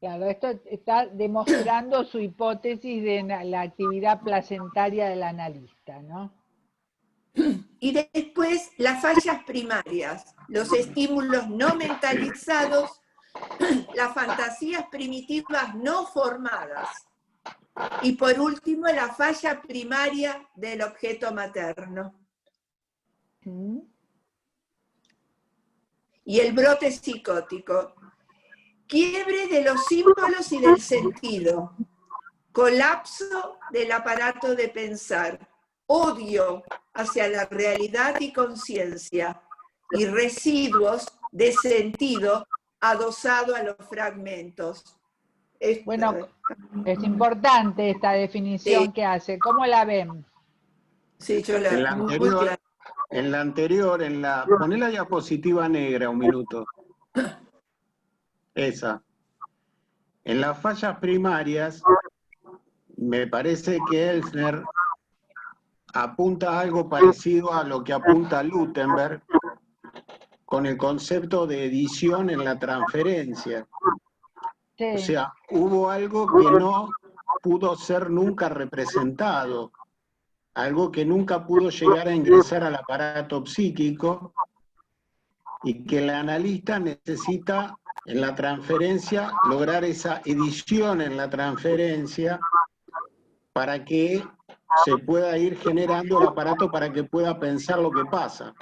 Claro, esto está demostrando su hipótesis de la actividad placentaria del analista, ¿no? Y después las fallas primarias, los estímulos no mentalizados, las fantasías primitivas no formadas. Y por último, la falla primaria del objeto materno. Y el brote psicótico. Quiebre de los símbolos y del sentido. Colapso del aparato de pensar. Odio hacia la realidad y conciencia. Y residuos de sentido adosado a los fragmentos. Bueno, es importante esta definición que hace. ¿Cómo la ven? Sí, yo la poné la diapositiva negra un minuto. Esa. En las fallas primarias, me parece que Elsner apunta a algo parecido a lo que apunta Lutemberg con el concepto de edición en la transferencia. Sí. O sea, hubo algo que no pudo ser nunca representado, algo que nunca pudo llegar a ingresar al aparato psíquico y que el analista necesita en la transferencia lograr esa edición en la transferencia para que se pueda ir generando el aparato para que pueda pensar lo que pasa.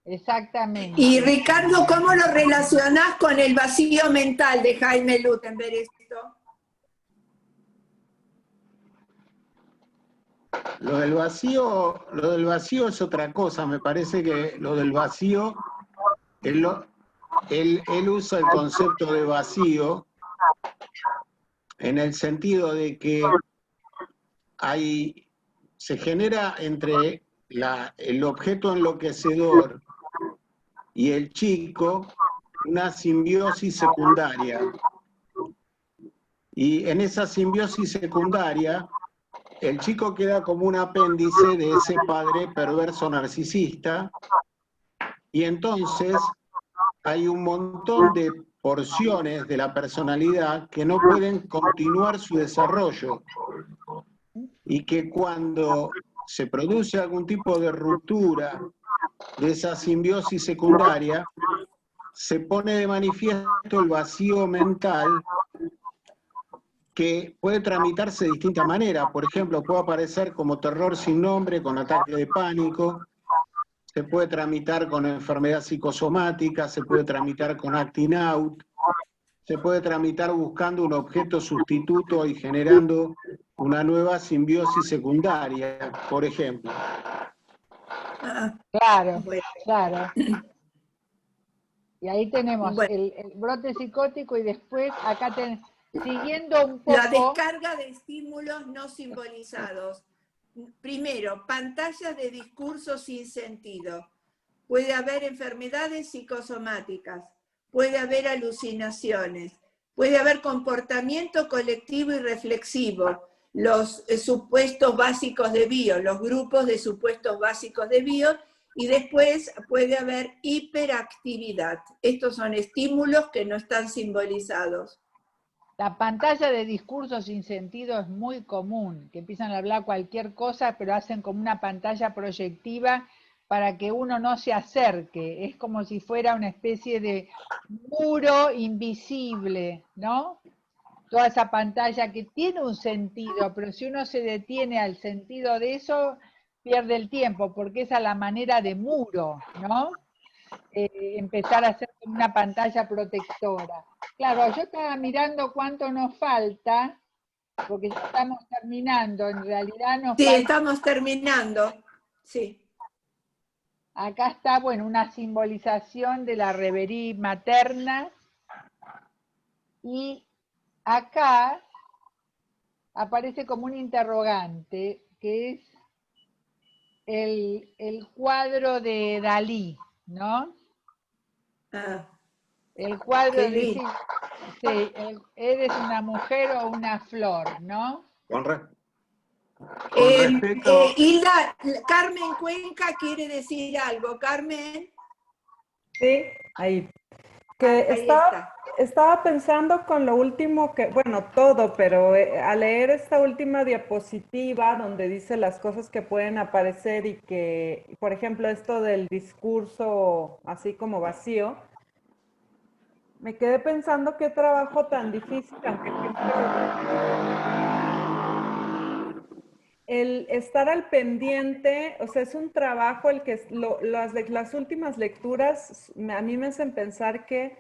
Exactamente. Y Ricardo, ¿cómo lo relacionás con el vacío mental de Jaime Lutemberg esto? Lo del vacío es otra cosa. Me parece que lo del vacío, él usa el concepto de vacío en el sentido de que se genera entre el objeto enloquecedor y el chico una simbiosis secundaria. Y en esa simbiosis secundaria, el chico queda como un apéndice de ese padre perverso narcisista, y entonces hay un montón de porciones de la personalidad que no pueden continuar su desarrollo, y que cuando se produce algún tipo de ruptura de esa simbiosis secundaria, se pone de manifiesto el vacío mental que puede tramitarse de distintas maneras. Por ejemplo, puede aparecer como terror sin nombre, con ataque de pánico, se puede tramitar con enfermedad psicosomática, se puede tramitar con acting out, se puede tramitar buscando un objeto sustituto y generando una nueva simbiosis secundaria, por ejemplo. Claro, claro. Y ahí tenemos el brote psicótico y después acá siguiendo un poco... La descarga de estímulos no simbolizados. Primero, pantallas de discursos sin sentido. Puede haber enfermedades psicosomáticas, puede haber alucinaciones, puede haber comportamiento colectivo y reflexivo, los supuestos básicos de bio, los grupos de supuestos básicos de bio, y después puede haber hiperactividad. Estos son estímulos que no están simbolizados. La pantalla de discursos sin sentido es muy común, que empiezan a hablar cualquier cosa, pero hacen como una pantalla proyectiva para que uno no se acerque. Es como si fuera una especie de muro invisible, ¿no? Toda esa pantalla que tiene un sentido, pero si uno se detiene al sentido de eso, pierde el tiempo, porque esa es la manera de muro, ¿no? Empezar a hacer como una pantalla protectora. Claro, yo estaba mirando cuánto nos falta, porque ya estamos terminando, en realidad nos falta... Sí, estamos terminando, sí. Acá está, bueno, una simbolización de la reverie materna, y acá aparece como un interrogante, que es el cuadro de Dalí, ¿no? Ah, El cuadro qué de lindo. sí, ¿eres una mujer o una flor, no? Con respecto... Hilda, Carmen Cuenca quiere decir algo. Carmen. Sí, ahí. Que Ahí está. estaba pensando con lo último que, bueno, todo, pero al leer esta última diapositiva donde dice las cosas que pueden aparecer y que, por ejemplo, esto del discurso así como vacío, me quedé pensando qué trabajo tan difícil, aunque siempre el estar al pendiente, o sea, es un trabajo el que las últimas lecturas a mí me hacen pensar que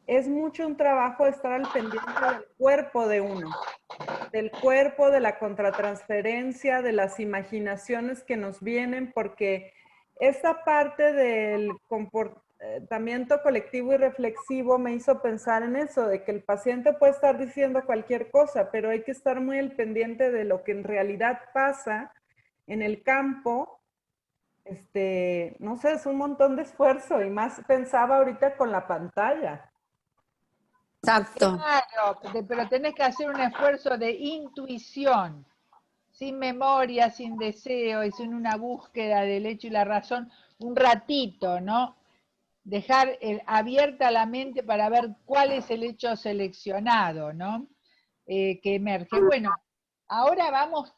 es mucho un trabajo estar al pendiente del cuerpo de uno, del cuerpo, de la contratransferencia, de las imaginaciones que nos vienen, porque esta parte del comportamiento colectivo y reflexivo me hizo pensar en eso, de que el paciente puede estar diciendo cualquier cosa, pero hay que estar muy al pendiente de lo que en realidad pasa en el campo. No sé, es un montón de esfuerzo, y más pensaba ahorita con la pantalla. Exacto. Claro, pero tenés que hacer un esfuerzo de intuición, sin memoria, sin deseo y sin una búsqueda del hecho y la razón, un ratito, ¿no? Dejar abierta la mente para ver cuál es el hecho seleccionado, ¿no? Que emerge. Bueno, ahora vamos,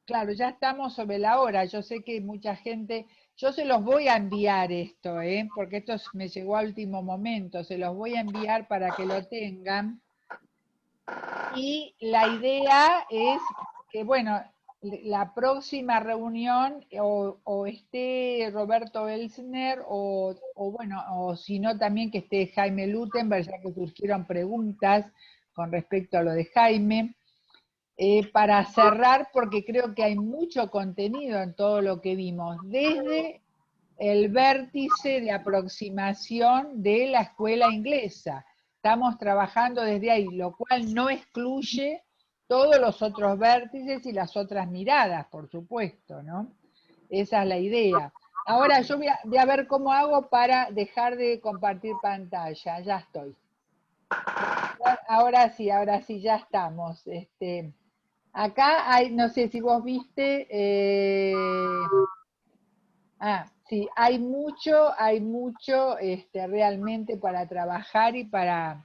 claro, ya estamos sobre la hora, yo sé que mucha gente, yo se los voy a enviar esto, porque esto me llegó a último momento, se los voy a enviar para que lo tengan. Y la idea es que, bueno, la próxima reunión o esté Roberto Elsner o bueno, o si no también que esté Jaime Lutenberg, ya que surgieron preguntas con respecto a lo de Jaime, para cerrar, porque creo que hay mucho contenido en todo lo que vimos, desde el vértice de aproximación de la escuela inglesa. Estamos trabajando desde ahí, lo cual no excluye todos los otros vértices y las otras miradas, por supuesto, ¿no? Esa es la idea. Ahora yo voy a ver cómo hago para dejar de compartir pantalla. Ya estoy. Ahora sí, ya estamos. Acá hay, no sé si vos viste... sí, hay mucho realmente para trabajar y para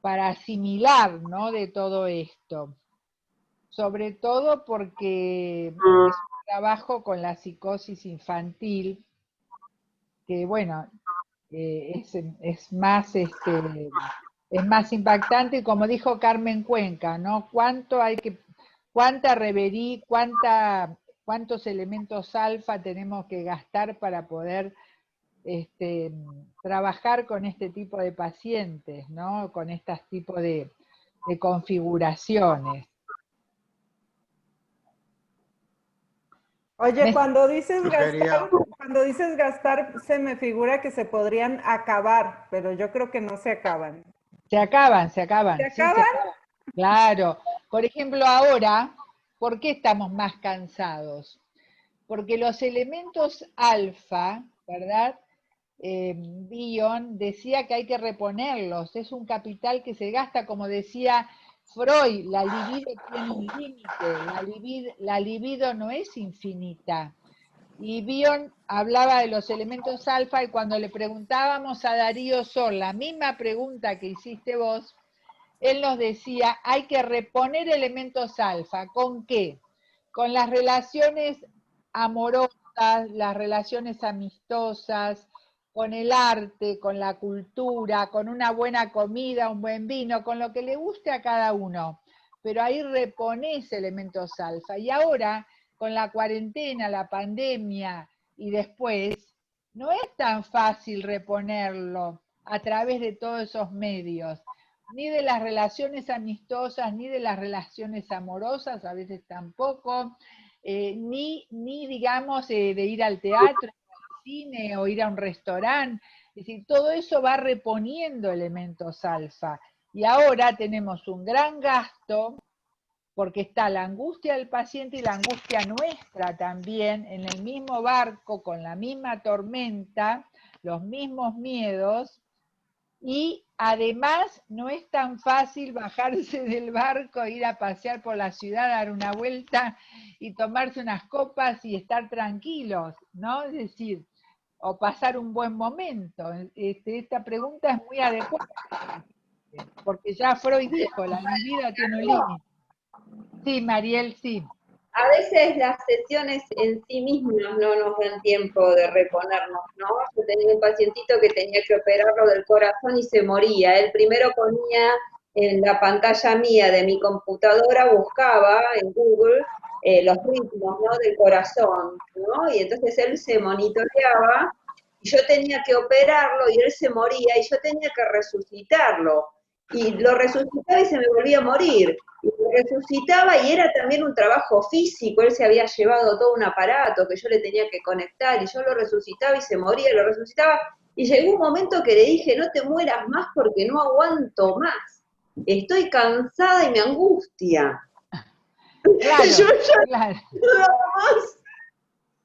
asimilar, ¿no? De todo esto. Sobre todo porque es un trabajo con la psicosis infantil, que bueno, es más impactante, y como dijo Carmen Cuenca, ¿no? Cuánta reverie, cuántos elementos alfa tenemos que gastar para poder trabajar con este tipo de pacientes, ¿no? Con estos tipos de configuraciones. Oye, cuando dices gastar, se me figura que se podrían acabar, pero yo creo que no se acaban. Se acaban. ¿Se acaban? Claro. Por ejemplo, ahora, ¿por qué estamos más cansados? Porque los elementos alfa, ¿verdad? Bion decía que hay que reponerlos, es un capital que se gasta, como decía Freud, la libido tiene un límite, la libido no es infinita. Y Bion hablaba de los elementos alfa, y cuando le preguntábamos a Darío Sor la misma pregunta que hiciste vos, él nos decía, hay que reponer elementos alfa. ¿Con qué? Con las relaciones amorosas, las relaciones amistosas, con el arte, con la cultura, con una buena comida, un buen vino, con lo que le guste a cada uno. Pero ahí reponés elementos alfa. Y ahora, con la cuarentena, la pandemia y después, no es tan fácil reponerlo a través de todos esos medios, ni de las relaciones amistosas, ni de las relaciones amorosas, a veces tampoco, ni digamos, de ir al teatro, al cine o ir a un restaurante. Es decir, todo eso va reponiendo elementos alfa. Y ahora tenemos un gran gasto, porque está la angustia del paciente y la angustia nuestra también, en el mismo barco, con la misma tormenta, los mismos miedos, y además no es tan fácil bajarse del barco, ir a pasear por la ciudad, dar una vuelta y tomarse unas copas y estar tranquilos, ¿no? Es decir, o pasar un buen momento. Esta pregunta es muy adecuada, porque ya Freud dijo, la vida tiene un límite. Sí, Mariel, sí. A veces las sesiones en sí mismas no nos dan tiempo de reponernos, ¿no? Yo tenía un pacientito que tenía que operarlo del corazón y se moría. Él primero ponía en la pantalla mía de mi computadora, buscaba en Google los ritmos, ¿no?, del corazón, ¿no? Y entonces él se monitoreaba y yo tenía que operarlo y él se moría y yo tenía que resucitarlo. Y lo resucitaba y se me volvía a morir. Y lo resucitaba y era también un trabajo físico, él se había llevado todo un aparato que yo le tenía que conectar y yo lo resucitaba y se moría, lo resucitaba. Y llegó un momento que le dije, no te mueras más porque no aguanto más. Estoy cansada y me angustia. Claro, yo ya claro. no hago más.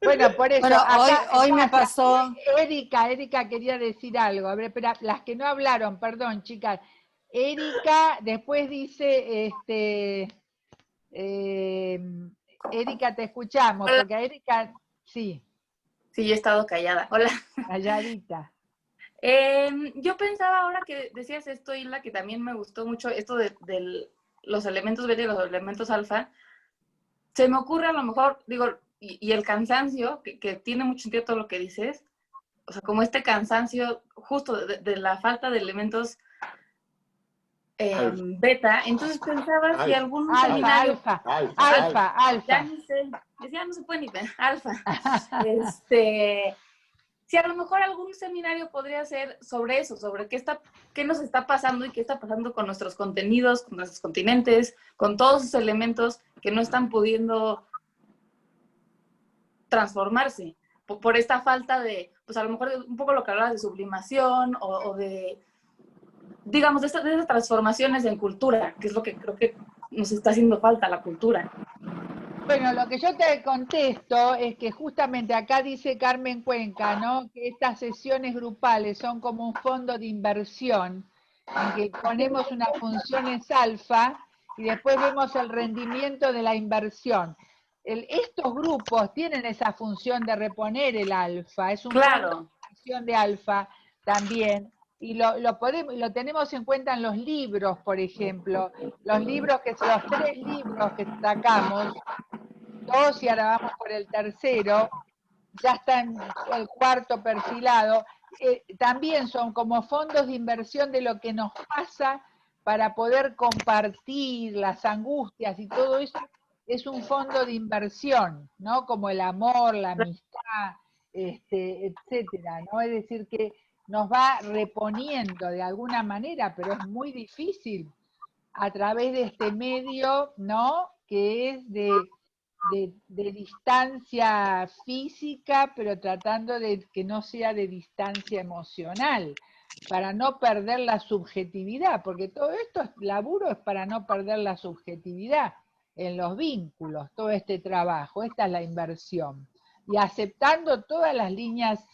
Bueno, por eso, Bueno, acá hoy me pasó. Erika quería decir algo. A ver, espera, las que no hablaron, perdón, chicas. Erika, después dice, Erika, te escuchamos, Hola. porque a Erika, sí. Sí, yo he estado callada. Hola. Calladita. Yo pensaba ahora que decías esto, Isla, que también me gustó mucho esto de los elementos beta y los elementos alfa. Se me ocurre a lo mejor, digo, y el cansancio, que tiene mucho sentido todo lo que dices, o sea, como este cansancio justo de la falta de elementos beta, entonces pensaba si algún seminario... Alfa. Ya ni sé, ya no se puede ni ver, alfa. Si a lo mejor algún seminario podría ser sobre eso, sobre qué nos está pasando y qué está pasando con nuestros contenidos, con nuestros continentes, con todos esos elementos que no están pudiendo transformarse por esta falta de, pues a lo mejor un poco lo que hablabas de sublimación o de, digamos, de esas transformaciones en cultura, que es lo que creo que nos está haciendo falta, la cultura. Bueno, lo que yo te contesto es que justamente acá dice Carmen Cuenca, ¿no?, que estas sesiones grupales son como un fondo de inversión, en que ponemos unas funciones alfa y después vemos el rendimiento de la inversión. Estos grupos tienen esa función de reponer el alfa, es un fondo de inversión de alfa también, y lo tenemos en cuenta en los libros, por ejemplo, los 3 libros que sacamos, 2 y ahora vamos por el tercero, ya está en el 4º perfilado, también son como fondos de inversión de lo que nos pasa para poder compartir las angustias y todo eso, es un fondo de inversión, ¿no? Como el amor, la amistad, etcétera, ¿no? Es decir, que nos va reponiendo de alguna manera, pero es muy difícil a través de este medio, ¿no?, que es de distancia física, pero tratando de que no sea de distancia emocional, para no perder la subjetividad, porque todo esto, laburo es para no perder la subjetividad en los vínculos, todo este trabajo, esta es la inversión. Y aceptando todas las líneas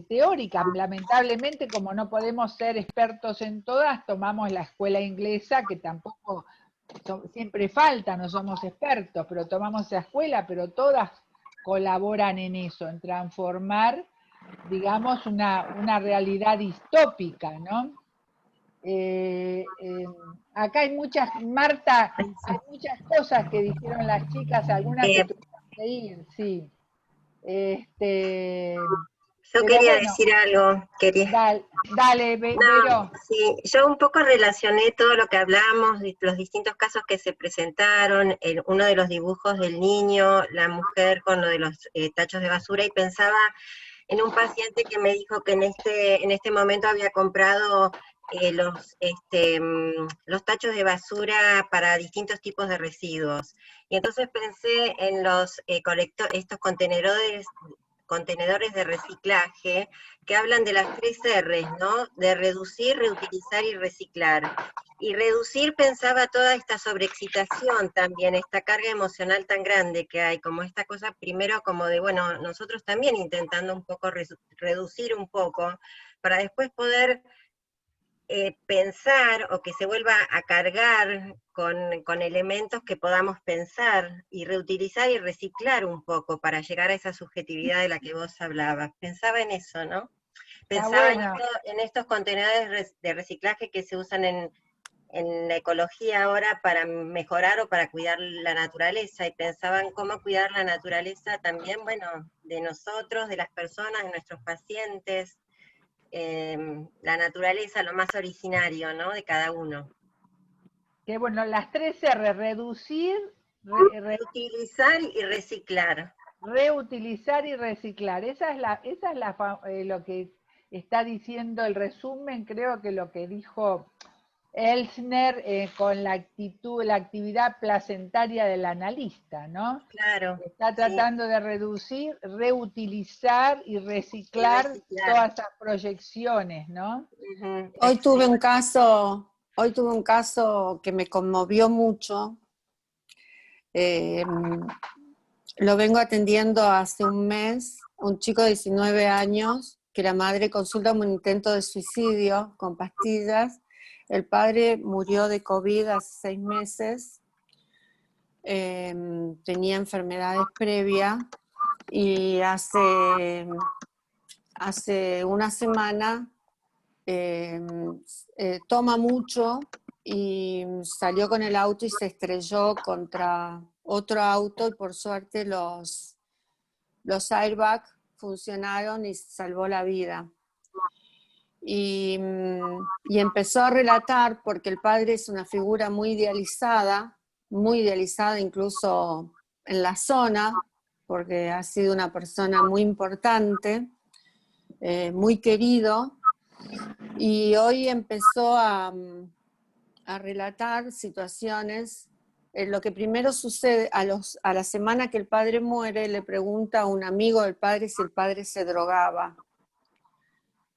teóricas, lamentablemente como no podemos ser expertos en todas, tomamos la escuela inglesa, que tampoco siempre falta, no somos expertos, pero tomamos esa escuela, pero todas colaboran en eso, en transformar, digamos, una realidad distópica, ¿no? Acá hay muchas, Marta, hay muchas cosas que dijeron las chicas, algunas se tuvieron que ir, sí. Yo Pero quería bueno, decir algo. dale, Vero. Sí, yo un poco relacioné todo lo que hablábamos, los distintos casos que se presentaron, uno de los dibujos del niño, la mujer con lo de los tachos de basura, y pensaba en un paciente que me dijo que en este momento había comprado los tachos de basura para distintos tipos de residuos. Y entonces pensé en estos contenedores de reciclaje que hablan de las 3 R's, ¿no? De reducir, reutilizar y reciclar. Y reducir, pensaba toda esta sobreexcitación también, esta carga emocional tan grande que hay, como esta cosa primero como de, bueno, nosotros también intentando un poco reducir un poco, para después poder pensar o que se vuelva a cargar con elementos que podamos pensar y reutilizar y reciclar un poco para llegar a esa subjetividad de la que vos hablabas. Pensaba en eso, ¿no? Pensaba en estos contenedores de reciclaje que se usan en la ecología ahora para mejorar o para cuidar la naturaleza, y pensaba en cómo cuidar la naturaleza también, bueno, de nosotros, de las personas, de nuestros pacientes, la naturaleza, lo más originario, ¿no? De cada uno. Que bueno, las 3 R, reducir, reutilizar y reciclar. Reutilizar y reciclar. Esa es lo que está diciendo el resumen, creo que lo que dijo Elsner con la actividad placentaria del analista, ¿no? Claro. Está tratando de reducir, reutilizar y reciclar todas esas proyecciones, ¿no? Hoy tuve un caso que me conmovió mucho. Lo vengo atendiendo hace un mes, un chico de 19 años, que la madre consulta un intento de suicidio con pastillas. El padre murió de COVID hace 6 meses, tenía enfermedades previas, y hace una semana toma mucho y salió con el auto y se estrelló contra otro auto, y por suerte los airbags funcionaron y salvó la vida. Y empezó a relatar, porque el padre es una figura muy idealizada incluso en la zona, porque ha sido una persona muy importante, muy querido, y hoy empezó a relatar situaciones. Lo que primero sucede, a la semana que el padre muere, le pregunta a un amigo del padre si el padre se drogaba.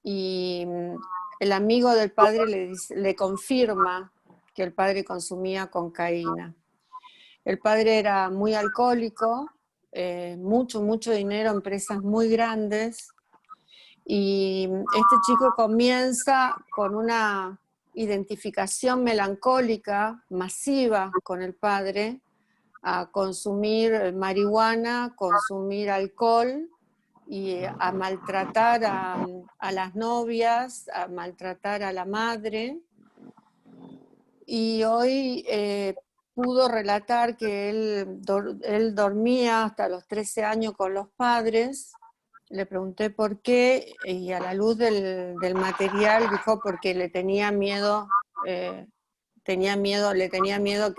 Y el amigo del padre le confirma que el padre consumía cocaína. El padre era muy alcohólico, mucho dinero, empresas muy grandes, y este chico comienza con una identificación melancólica masiva con el padre, a consumir marihuana, consumir alcohol, y a maltratar a las novias, a maltratar a la madre. Y hoy pudo relatar que él dormía hasta los 13 años con los padres. Le pregunté por qué, y a la luz del material dijo porque le tenía miedo que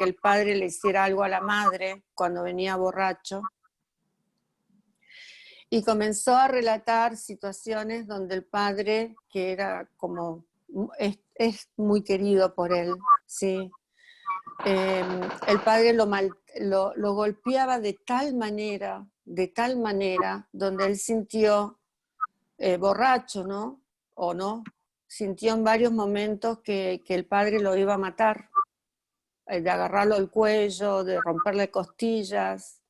el padre le hiciera algo a la madre cuando venía borracho. Y comenzó a relatar situaciones donde el padre, que era como, es muy querido por él, ¿sí? El padre lo golpeaba de tal manera, donde él sintió borracho, ¿no? O no, sintió en varios momentos que el padre lo iba a matar, de agarrarlo al cuello, de romperle costillas.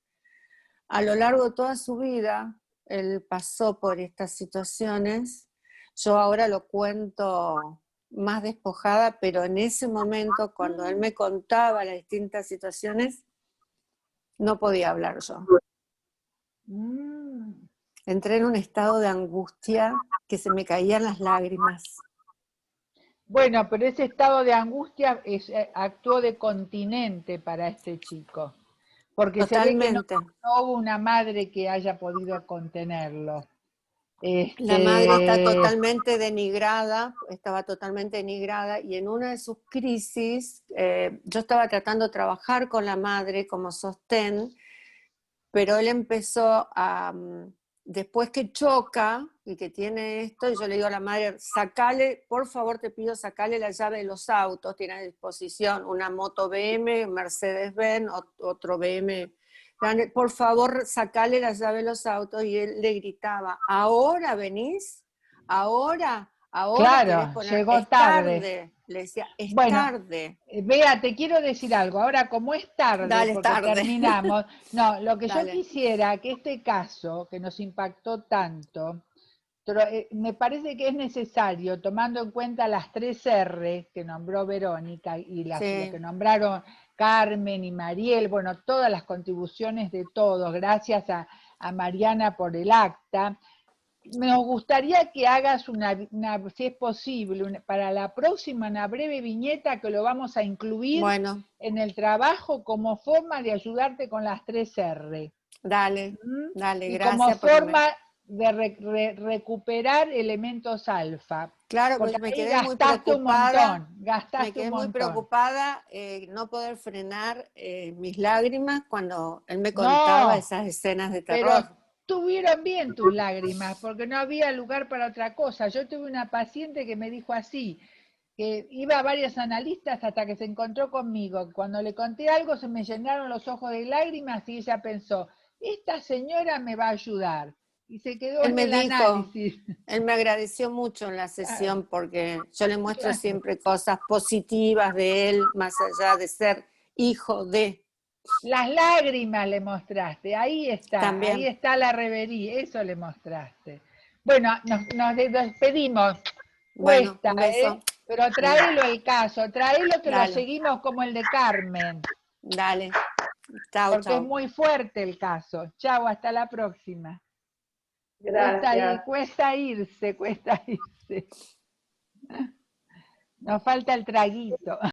A lo largo de toda su vida, él pasó por estas situaciones. Yo ahora lo cuento más despojada, pero en ese momento, cuando él me contaba las distintas situaciones, no podía hablar yo. Entré en un estado de angustia que se me caían las lágrimas. Bueno, pero ese estado de angustia actuó de continente para este chico, porque se ve que no Totalmente. hubo una madre que haya podido contenerlo. La madre está totalmente denigrada, estaba totalmente denigrada, y en una de sus crisis, yo estaba tratando de trabajar con la madre como sostén, pero él empezó a, después que choca y que tiene esto, y yo le digo a la madre, sacale, por favor te pido, sacale la llave de los autos, tiene a disposición una moto BM, Mercedes-Benz, otro BM, por favor sacale la llave de los autos, y él le gritaba, ¿ahora venís? ¿Ahora querés Claro, poner? llegó Es tarde. tarde, le decía, es Bueno, tarde. Bea, te quiero decir algo. Ahora, como es tarde, Dale, porque tarde. terminamos, no, lo que yo Dale. quisiera que este caso, que nos impactó tanto, me parece que es necesario, tomando en cuenta las 3 R que nombró Verónica y lo que nombraron Carmen y Mariel, bueno, todas las contribuciones de todos, gracias a Mariana por el acta. Nos gustaría que hagas si es posible, para la próxima, una breve viñeta que lo vamos a incluir en el trabajo como forma de ayudarte con las 3 R. Dale, dale, y gracias. como forma de recuperar elementos alfa. Claro, porque me ahí quedé muy gastaste preocupada. Gastaste Me quedé un montón. muy preocupada no poder frenar mis lágrimas cuando él me No, contaba esas escenas de terror. Pero tuvieron bien tus lágrimas, porque no había lugar para otra cosa. Yo tuve una paciente que me dijo así, que iba a varios analistas hasta que se encontró conmigo. Cuando le conté algo se me llenaron los ojos de lágrimas y ella pensó, esta señora me va a ayudar. Y se quedó Él en me el dijo, análisis. él me agradeció mucho en la sesión porque yo le muestro siempre cosas positivas de él, más allá de ser hijo de... Las lágrimas le mostraste, ahí También. está la revería, eso le mostraste. Bueno, nos despedimos. Bueno, Cuesta, un beso. Pero tráelo el caso, tráelo que Dale. lo seguimos como el de Carmen. Dale. Chao, Porque chao. es muy fuerte el caso. Chao, hasta la próxima. Gracias. Cuesta irse. Nos falta el traguito.